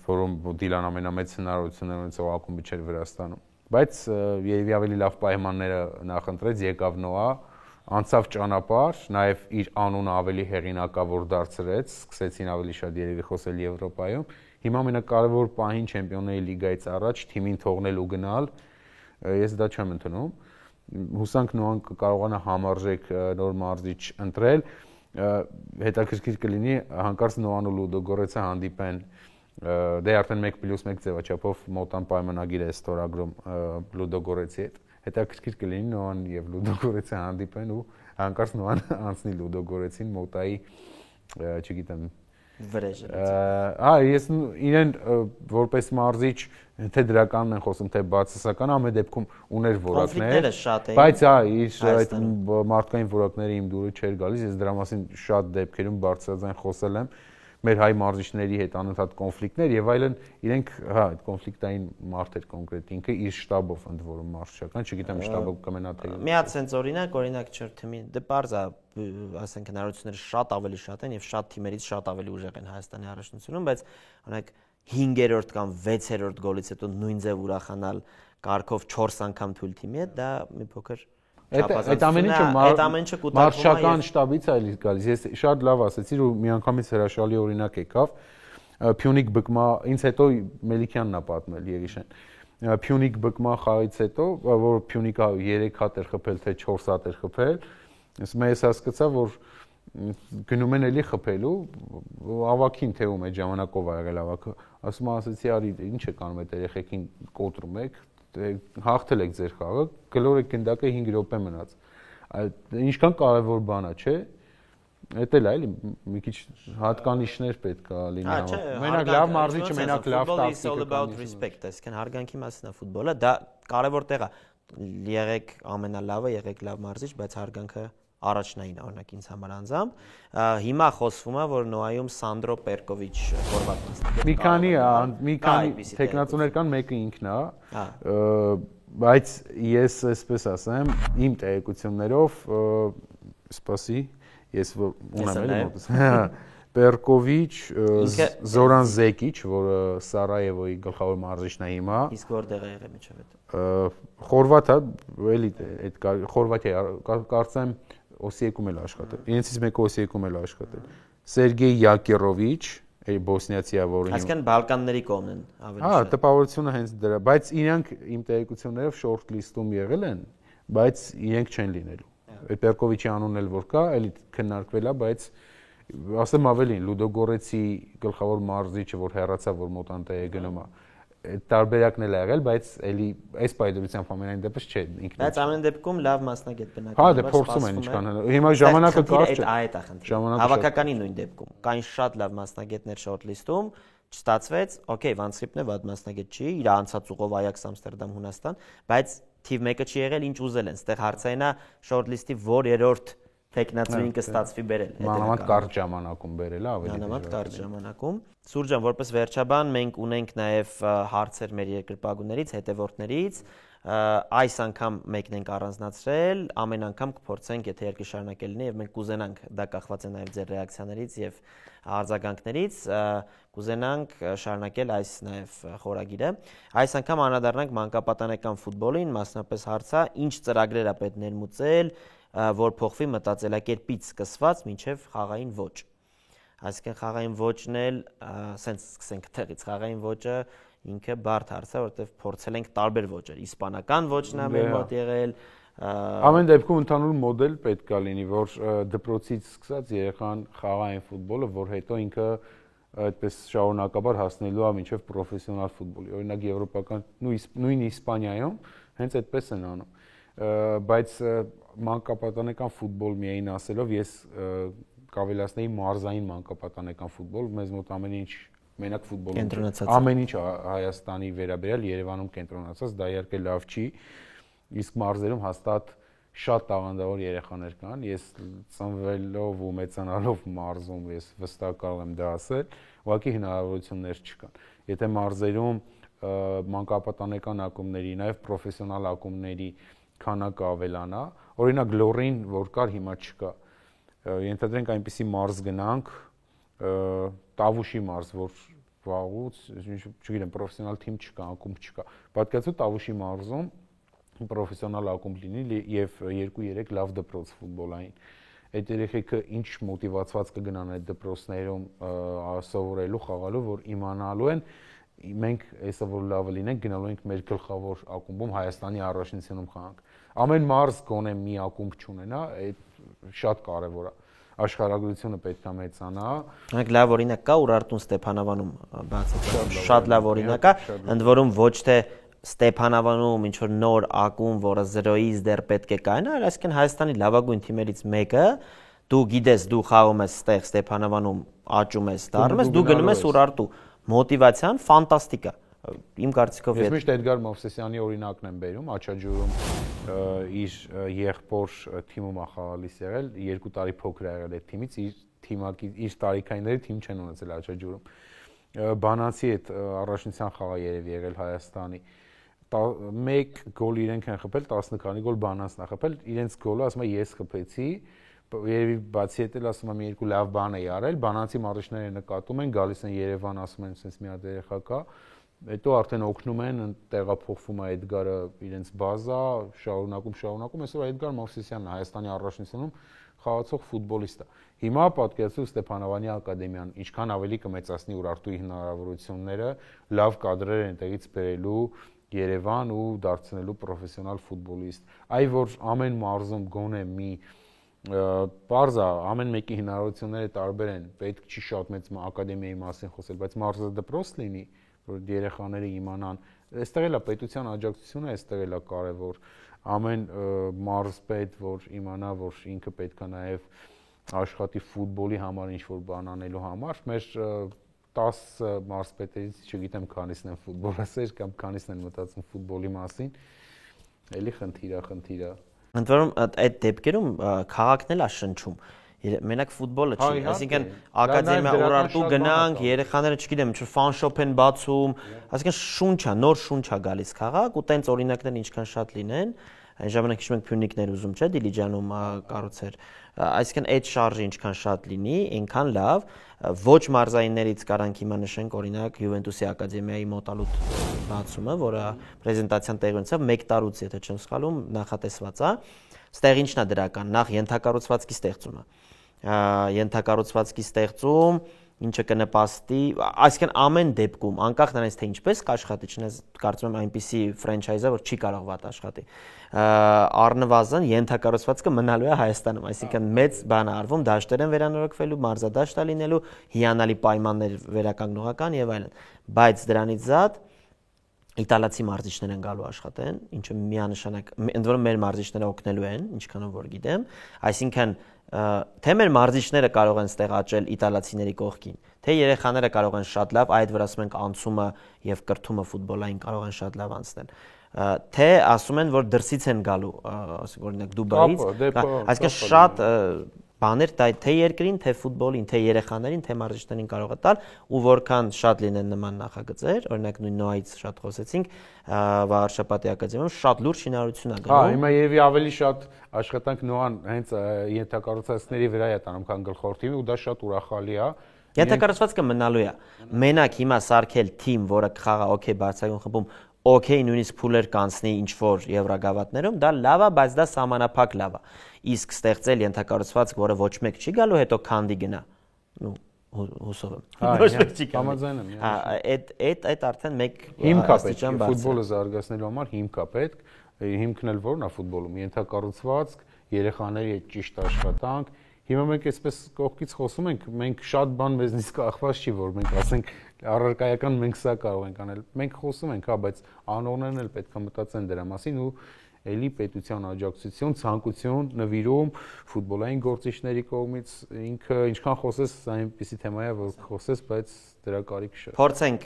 [SPEAKER 6] որում Դիլան ամենամեծ հնարավորությունները ունեցող ակումբը չէր Վրաստանում։ Բայց երևի ավելի լավ պայմանները նախընտրեց, եկավ Նոա, անցավ ճանապարհ, նաև իր անունը ավելի հեղինակավոր դարձրեց, սկսեցին ավելի շատ երևի խոսել Եվրոպայում։ Հիմա ամենակարևոր պահին Չեմպիոնների լիգայից առաջ թիմին թողնել ու գնալ, ես դա չեմ ընդունում։ Հուսանք Նոան կկարողանա համարժեք նոր մարզիչ ընտրել։ Հետաքրքիր կլինի հանկարծ Նոան ու Լուդոգորեցը հանդիպեն Դե արդեն 1+1 ձևաչափով մոտան պայմանագիր է ստորագրում Լուդոգորեցի հետ։ Հետաքրքիր կլինի Նոան եւ Լուդոգորեցը հանդիպեն ու հանկարծ Նոան անցնի Լուդոգորեցին մոտայի, չգիտեմ,
[SPEAKER 5] վրեժը։
[SPEAKER 6] Ես իրեն որպես մարզիչ թե դրականն են խոսում, թե բացասական, ամեն դեպքում ուներ որակներ, բայց իր այդ մարդկային որակները իմ դուրը չէր գալիս, ես դրա մասին շատ դեպքերում բարձրաձայն խոսել եմ, մեր հայ մարզիչների հետ անընդհատ կոնֆլիկտներ եւ այլն, իրենք այդ կոնֆլիկտային մարդ էր կոնկրետ ինքը իր շտաբով ընդ որում մարզչական, չգիտեմ շտաբը կմենա թե։
[SPEAKER 5] Մի հատ sense օրինակ չէր թիմի, դե բարձ է, ասենք հնարավորությունները շատ ավելի շատ են եւ շատ թիմերից շատ ավելի ուժեղ են Հայաստանի առաջնությունում, բայց օրինակ 5-րդ կամ 6-րդ գոլից հետո նույն ձև ուրախանալ կարգով 4 անգամ թույլ թիմի հետ, դա մի փոքր
[SPEAKER 6] Այդ ամեն ինչը մարզչական շտաբից է գալիս։ Ես շատ լավ ասեցի ու միանգամից հրաշալի օրինակ եկավ։ Փյունիկ բկմա, ինձ հետո Մելիքյանն է պատմել Երիշեն։ Փյունիկ բկմա խաղից հետո, որ Փյունիկը 3 հատ էր խփել, թե 4 հատ էր խփել, ես հասկացա, որ գնում են էլի խփելու, ավակին թեում այդ ժամանակով ա եղել ավակը։ Ասում ասեցի, արի, ինչ եք անում այդ երեխեքին կոտրում եք, հաղթել եք ձեր խաղը, գլորեք գնդակը 5 րոպե մնաց։ Ինչքան կարևոր բան է, չէ՞։ Էդ էլ է, էլի մի քիչ հատկանիշներ պետք է լինի։ Մենակ լավ մարզիչը, մենակ լավ տակտիկա։
[SPEAKER 5] Այսինքն հարգանքի մասին է ֆուտբոլը, դա կարևոր տեղ է։ Եղեք ամենալավը, եղեք լավ մարզիչ, բայց հարգանքը առաջնային օրինակ ինձ համար անձամբ։ Հիմա խոսվում է, որ Նոայում Սանդրո Պերկովիչ ֆորվարդն է։
[SPEAKER 6] Մի քանի տեխնացուներ կան, մեկը ինքն է, բայց ես այսպես ասեմ, իմ տեղեկություններով, սպասի, ես ունեմ էլի մոտս։ Պերկովիչ, Զորան Զեկիչ, որը Սարայևոյի գլխավոր մարզիչն է հիմա։
[SPEAKER 5] Իսկ որտեղ է եղել միջև հետո։
[SPEAKER 6] Խորվաթա, էլի այդ Խորվաթիա, կարծեմ Օսիեկում էլ աշխատել։ Իրենցից մեկը Օսիեկում էլ աշխատել։ Սերգեյ Յակերովիչ, բոսնիացի է, որը
[SPEAKER 5] այսինքն Բալկանների կողմն են ավելի
[SPEAKER 6] շատ։ Տպավորությունը հենց դրա, բայց իրանք իմ տեղեկություններով շորթ լիստում եղել են, բայց իրենք չեն լինելու։ Այդ Պերկովիչի անունն էլ որ կա, էլի քննարկվել է, բայց ասեմ ավելին, Լուդոգորեցի գլխավոր մարզիչը, որ հեռացավ, որ մոտանտե է գնում է, տարբերակն էլ ա եղել, բայց էլի այս պայդրությամբ ամենայն դեպս չէ ինքն։
[SPEAKER 5] Բայց ամեն դեպքում լավ մասնագետ բնական։
[SPEAKER 6] Հա, դե փորձում են ինչքան։ Հիմա ժամանակը կար չէ։
[SPEAKER 5] Այդ է խնդիրը։ Հավաքականի նույն դեպքում կային շատ լավ մասնագետներ շորթլիստում, չստացվեց, օքեյ, Վան Սրիպն է վատ մասնագետ չի, իր անցած ուղով Այաքս Ամստերդամ Հունաստան, բայց թիվ 1-ը չի եղել, ինչ ուզել են։ Ստեղ հարցային է շորթլիստի որ երրորդ տեխնացուին կստացվի բերել։
[SPEAKER 6] Մանավանդ կարճ ժամանակում բերել է ավելի։
[SPEAKER 5] Մանավանդ կարճ ժամանակում։ Սուրճ ջան, որպես վերջաբան մենք ունենք նաև հարցեր մեր երկրպագուներից, հետևորդներից։ Այս անգամ մեկն ենք առանձնացրել, ամեն անգամ կփորձենք, եթե երկի շարունակել լինի եւ մենք կուզենանք, դա կախված է նաև ձեր ռեակցիաներից եւ արձագանքներից, կուզենանք շարունակել այս նաև խորագիրը։ Այս անգամ անդրադառնանք մանկապատանեկան ֆուտբոլին, մասնապես հարցը, ինչ ծրագրեր է պետք ներմուծել, որ փոխվի մտածելակերպից սկսված մինչև խաղային ոճ։ Այսինքն խաղային ոճն էլ, ասենց սկսենք թեղից, խաղային ոճը ինքը բարդ հարց է, որովհետև փորձել ենք տարբեր ոճեր, իսպանական ոճն է մեր մոտ եղել։
[SPEAKER 6] Ամեն դեպքում ընդհանուր մոդել պետք է լինի, որ դպրոցից սկսած երեխան խաղային ֆուտբոլը, որ հետո ինքը այդպես շարունակաբար հասնելու է մինչև պրոֆեսիոնալ ֆուտբոլի։ Օրինակ եվրոպական նույն Իսպանիայում հենց այդպես են անում։ Բայց մանկապատանեկան ֆուտբոլ միայն ասելով ես կավելացնեի մարզային մանկապատանեկան ֆուտբոլ, մեզ մոտ ամեն ինչ մենակ ֆուտբոլում ամեն ինչ Հայաստանի վերաբերյալ Երևանում կենտրոնացած, դա իհարկե լավ չի, իսկ մարզերում հաստատ շատ տաղանդավոր երեխաներ կան, ես ծնվելով ու մեծանալով մարզում ես վստահ կարող եմ դա ասել, ուղղակի հնարավորություններ չկան։ Եթե մարզերում մանկապատանեկան ակումբների, նաև պրոֆեսիոնալ ակումբների քանակը ավելանա, օրինակ Լորին, որ կար, հիմա չկա։ Ենթադրենք այնպիսի մարզ գնանք, Տավուշի մարզ, որ վաղուց, չգիտեմ, պրոֆեսիոնալ թիմ չկա, ակումբ չկա։ Պատկերացրու Տավուշի մարզում պրոֆեսիոնալ ակումբ լինի եւ 2-3 լավ դպրոց ֆուտբոլային։ Այդ երեխեքը ինչ մոտիվացված կգնան այդ դպրոցներում սովորելու, խաղալու, որ իմանալու են մենք այսօր որ լավը լինենք, գնալու ենք մեր գլխավոր ակումբում Հայաստանի առաջնությունում խաղանք։ Ամեն մարզ գոնե մի ակումբ չունենա, այդ շատ կարևոր է։ աշխարհագրությունը պետք է մեծանա։
[SPEAKER 5] Մենք լավ օրինակ կա Ուրարտուն Ստեփանավանում բացատրել։ Շատ լավ օրինակ է, ընդ որում ոչ թե Ստեփանավանում ինչ որ նոր ակում, որը 0-ից դեռ պետք է կայանա, այլ այսինքն Հայաստանի լավագույն թիմերից մեկը դու գիտես, դու խաղում ես ստեղ Ստեփանավանում, աճում ես, դառնում ես, դու գնում ես Ուրարտու։ Մոտիվացիան ֆանտաստիկ է։ Իմ կարծիքով
[SPEAKER 6] Ես միշտ Էդգար Մովսեսյանի օրինակն եմ բերում, Աչաջուրում իր եղբոր թիմում է խաղալիս եղել, 2 տարի փոքր է եղել այդ թիմից, իր տարիքայինների թիմ չեն ունեցել Աչաջուրում։ Բանացի այդ առաջնության խաղը երևի եղել Հայաստանի 1 գոլ իրենք են խփել, 10 քանի գոլ Բանացն է խփել, իրենց գոլը ասում է ես խփեցի, երևի բացի այդ էլ ասում եմ 2 լավ բան է արել, Բանացի մարզիչները նկատում են, գալիս են Երևան, ասում են sense մի հատ երեխա կա, հետո արդեն օգնում են, տեղափոխվում է Էդգարը իրենց բազա, շարունակում, այսօր Էդգար Մովսեսյանն է Հայաստանի առաջնությունում խաղացող ֆուտբոլիստ է։ Հիմա պատկերացրու Ստեփանավանի ակադեմիան ինչքան ավելի կմեծացնի Ուրարտուի հնարավորությունները, լավ կադրեր այնտեղից բերելու Երևան ու դարձնելու պրոֆեսիոնալ ֆուտբոլիստ։ Այ որ ամեն մարզում գոնե մի Պարզա ամեն մեկի հնարավորությունները տարբեր են, պետք չի շատ մեծ ակադեմիայի մասին խոսել, բայց մարզը դպրոց լինի, որ երեխաները իմանան, այստեղ էլ է պետության աջակցությունը, այստեղ էլ է կարևոր, ամեն մարզպետ, որ իմանա, որ ինքը պետք է նաև աշխատի ֆուտբոլի համար ինչ-որ բան անելու համար, մեր 10 մարզպետերից չգիտեմ քանիսն են ֆուտբոլասեր կամ քանիսն են մտածում ֆուտբոլի մասին, էլի խնդիր է։
[SPEAKER 5] Ընդ որում այդ դեպքերում քաղաքն էլ է շնչում։ Մենակ ֆուտբոլը չի, այսինքն ակադեմիա Ուրարտու գնանք, երեխաները չգիտեմ, ինչ ֆան շոփ են բացում, այսինքն շունչ է, նոր շունչ է գալիս քաղաք ու տենց օրինակներ ինչքան շատ լինեն, այն ժամանակ հիշում եք Փյունիկներ ուզում չէ Դիլիջանում կառուցեր, այսինքն այդ շարժը ինչքան շատ լինի, այնքան լավ, ոչ մարզայիններից կարանք հիմա նշենք օրինակ Յուվենտուսի ակադեմիայի մոտալուտ բացումը, որը պրեզենտացիան տեղի ունեցավ 1 տարուց, եթե չեմ սխալվում, նախատեսված է, ստեղ ինչն է դրական, նախ ենթակառուցվածքի ստեղծումը, ենթակառուցվածքի ստեղծում, ինչը կնպաստի, այսինքն ամեն դեպքում, անկախ նրանից թե ինչպես կաշխատի, չնայած կարծում եմ այնպիսի ֆրանչայզը, որ չի կարող վատ աշխատի, առնվազն ենթակառուցվածքը մնալու է Հայաստանում, այսինքն մեծ բան է արվում, դաշտեր են վերանորոգվելու, մարզադաշտ է լինելու, հիանալի պայմաններ վերականգնողական եւ այլն, բայց դրանից զատ իտալացի մարզիչներ են գալու աշխատեն, ինչը միանշանակ, ընդ որում մեր մարզիչները օգնելու են, ինչքանով որ գիտեմ, այսինքն թե մեր մարզիչները կարող են ստեղ աճել իտալացիների կողքին, թե երեխաները կարող են շատ լավ, այդ որ ասում ենք անցումը եւ կրթումը ֆուտբոլային կարող են շատ լավ անցնել, թե ասում են որ դրսից են գալու, ասենք օրինակ Դուբայից, այսինքն շատ բաներ թե երկրին, թե ֆուտբոլին, թե երեխաներին, թե մարզիչներին կարող է տալ ու որքան շատ լինեն նման նախագծեր, օրինակ նույն Նոայից շատ խոսեցինք, Վարշապատի ակադեմիայում շատ լուրջ շինարարություն է գնում։
[SPEAKER 6] Հա, հիմա երևի ավելի շատ աշխատանք Նոան հենց ենթակառուցվածքների վրա է տանում, քան գլխավոր թիմի ու դա շատ ուրախալի է։
[SPEAKER 5] Ենթակառուցվածքը մնալու է։ Մենակ հիմա սարքել թիմ, որը կխաղա օքեյ բարձրագույն խմբում, օքեյ նույնիսկ փուլեր կանցնի ինչ-որ եվրագավաթներում, դա լավ է, բայց դա սահմանափակ լավ է։ Իսկ ստեղծել ենթակառուցվածք, որը ոչ մեկ չի գալու, հետո քանդի գնա։ Ну, հուսով եմ։
[SPEAKER 6] Ոչ մեկ չի գալու։ Համաձայն եմ։
[SPEAKER 5] Այդ արդեն մեկ
[SPEAKER 6] հիմք է պետք, ֆուտբոլը զարգացնելու համար հիմք է պետք, հիմքն էլ որն է ֆուտբոլում, ենթակառուցվածք, երեխաների այդ ճիշտ աշխատանք։ Հիմա մենք այսպես կողքից խոսում ենք, մենք շատ բան մեզնից կախված չի, որ մենք ասենք առարկայական մենք սա կարող ենք անել։ Մենք խոսում ենք, հա, բայց անողներն էլ պետք է մտածեն դրա մասին ու էլի պետության աջակցություն, ցանկություն, նվիրում ֆուտբոլային գործիչների կողմից ինքը ինչքան խոսես, այնպիսի թեմա է, որ խոսես, բայց դրա կարիք շատ։
[SPEAKER 5] Փորձենք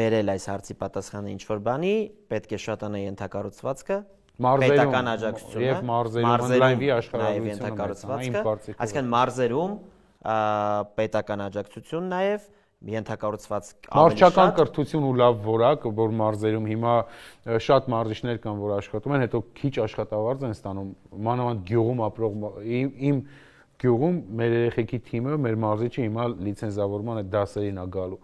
[SPEAKER 5] բերել այս հարցի պատասխանը ինչ-որ բանի, պետք է շատանա ենթակառուցվածքը, պետական աջակցությունը
[SPEAKER 6] եւ մարզերում
[SPEAKER 5] ենթակառուցվածքը, այսինքն մարզերում պետական աջակցություն նաեւ ենթակառուցվածք
[SPEAKER 6] մարզչական կրթություն ու լավ որակ, որ մարզերում հիմա շատ մարզիչներ կան, որ աշխատում են, հետո քիչ աշխատավարձ են ստանում, մանավանդ գյուղում ապրող իմ գյուղում մեր երեխեքի թիմը, մեր մարզիչը հիմա լիցենզավորման այդ դասերին է գալու։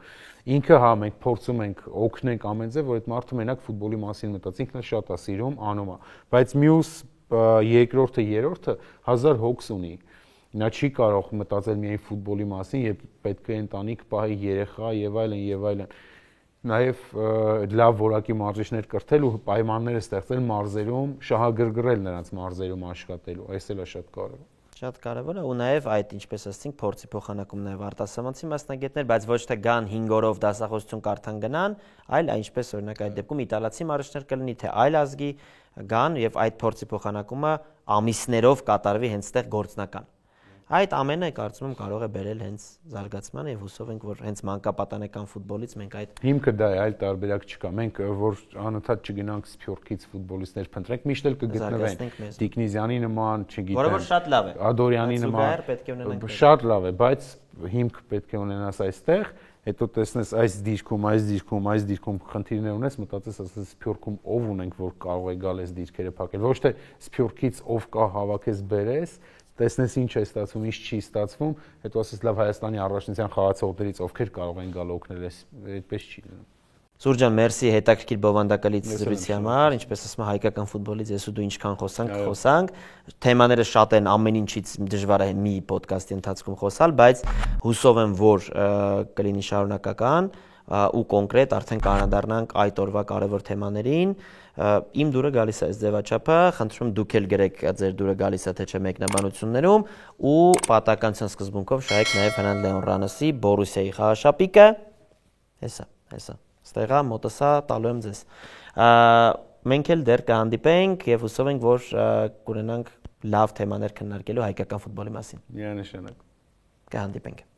[SPEAKER 6] Ինքը հա մենք փորձում ենք օգնենք ամեն ձև, որ այդ մարդը մենակ ֆուտբոլի մասին մտածի, ինքն էլ շատ է սիրում, անում է, բայց մյուս երկրորդը, երրորդը 1000 հոգս ունի։ Նա չի կարող մտածել միայն ֆուտբոլի մասին, երբ պետք է ընտանիք պահի երեխա եւ այլն եւ այլն։ Նաեւ լավ որակի մարզիչներ կրթել ու պայմաններ ստեղծել մարզերում, շահագրգռել նրանց մարզերում աշխատելու, այս էլ է շատ կարևոր։
[SPEAKER 5] Շատ կարևոր է ու նաև այդ ինչպես ասեցինք փորձի փոխանակում նաև արտասահմանցի մասնագետներ, բայց ոչ թե գան 5 օրով դասախոսություն կարդան գնան, այլ ինչպես օրինակ այդ դեպքում իտալացի մարզիչներ կլինի թե այլ ազգի գան եւ այդ փորձի փոխանակումը ամիսներով կատարվի հենց այդտեղ գործնական։ Այդ ամենը կարծում եմ կարող է բերել հենց զարգացմանը եւ հուսով ենք որ հենց մանկապատանեկան ֆուտբոլից մենք այդ
[SPEAKER 6] հիմքը դա է, այլ տարբերակ չկա։ Մենք որ անընդհատ չգնանք Սփյուռքից ֆուտբոլիստներ փնտրենք, միշտ էլ կգտնվեն Տիկնիզյանի նման, չգիտեմ,
[SPEAKER 5] որը որ շատ լավ է,
[SPEAKER 6] Ադորյանի նման, շատ լավ է, բայց հիմք պետք է ունենաս այստեղ, հետո տեսնես այս դիրքում խնդիրներ ունես, մտածես ասես Սփյուռքում ով ունենք, որ կարող է գալ այս դիրքերը փակել, ոչ թե Սփյուռքից ով կա հավաքես բերես, տեսնես ինչ է ստացվում, ինչ չի ստացվում, հետո ասես լավ Հայաստանի առաջնության խաղացողներից ովքեր կարող են գալ օգնել, այդպես չի լինում։
[SPEAKER 5] Սուրճ ջան, մերսի հետաքրքիր բովանդակալից զրույցի համար, ինչպես ասում եմ, հայկական ֆուտբոլից ես ու դու ինչքան խոսանք, թեմաները շատ են, ամեն ինչից դժվար է մի ոդկասթի ընթացքում խոսալ, բայց հուսով եմ, որ կլինի շարունակական ու կոնկրետ արդեն կանադառնանք այդ օրվա կարևոր թեմաներին։ Իմ դուրը գալիս է այս ձևաչափը, խնդրում եմ դուք էլ գրեք ձեր դուրը գալիս է թե չէ մեկնաբանություններում ու պատահականության սկզբունքով շահեք նաև Հրանտ Լեոն-Ռանոսի Բորուսիայի խաղաշապիկը։ Հեսա։ Ստեղա մոտոսա տալու եմ ձեզ։ Մենք էլ դեռ կհանդիպենք եւ հուսով ենք, որ կունենանք լավ թեմաներ քննարկելու հայկական ֆուտբոլի մասին։
[SPEAKER 6] Միանշանակ։
[SPEAKER 5] Կհանդիպենք։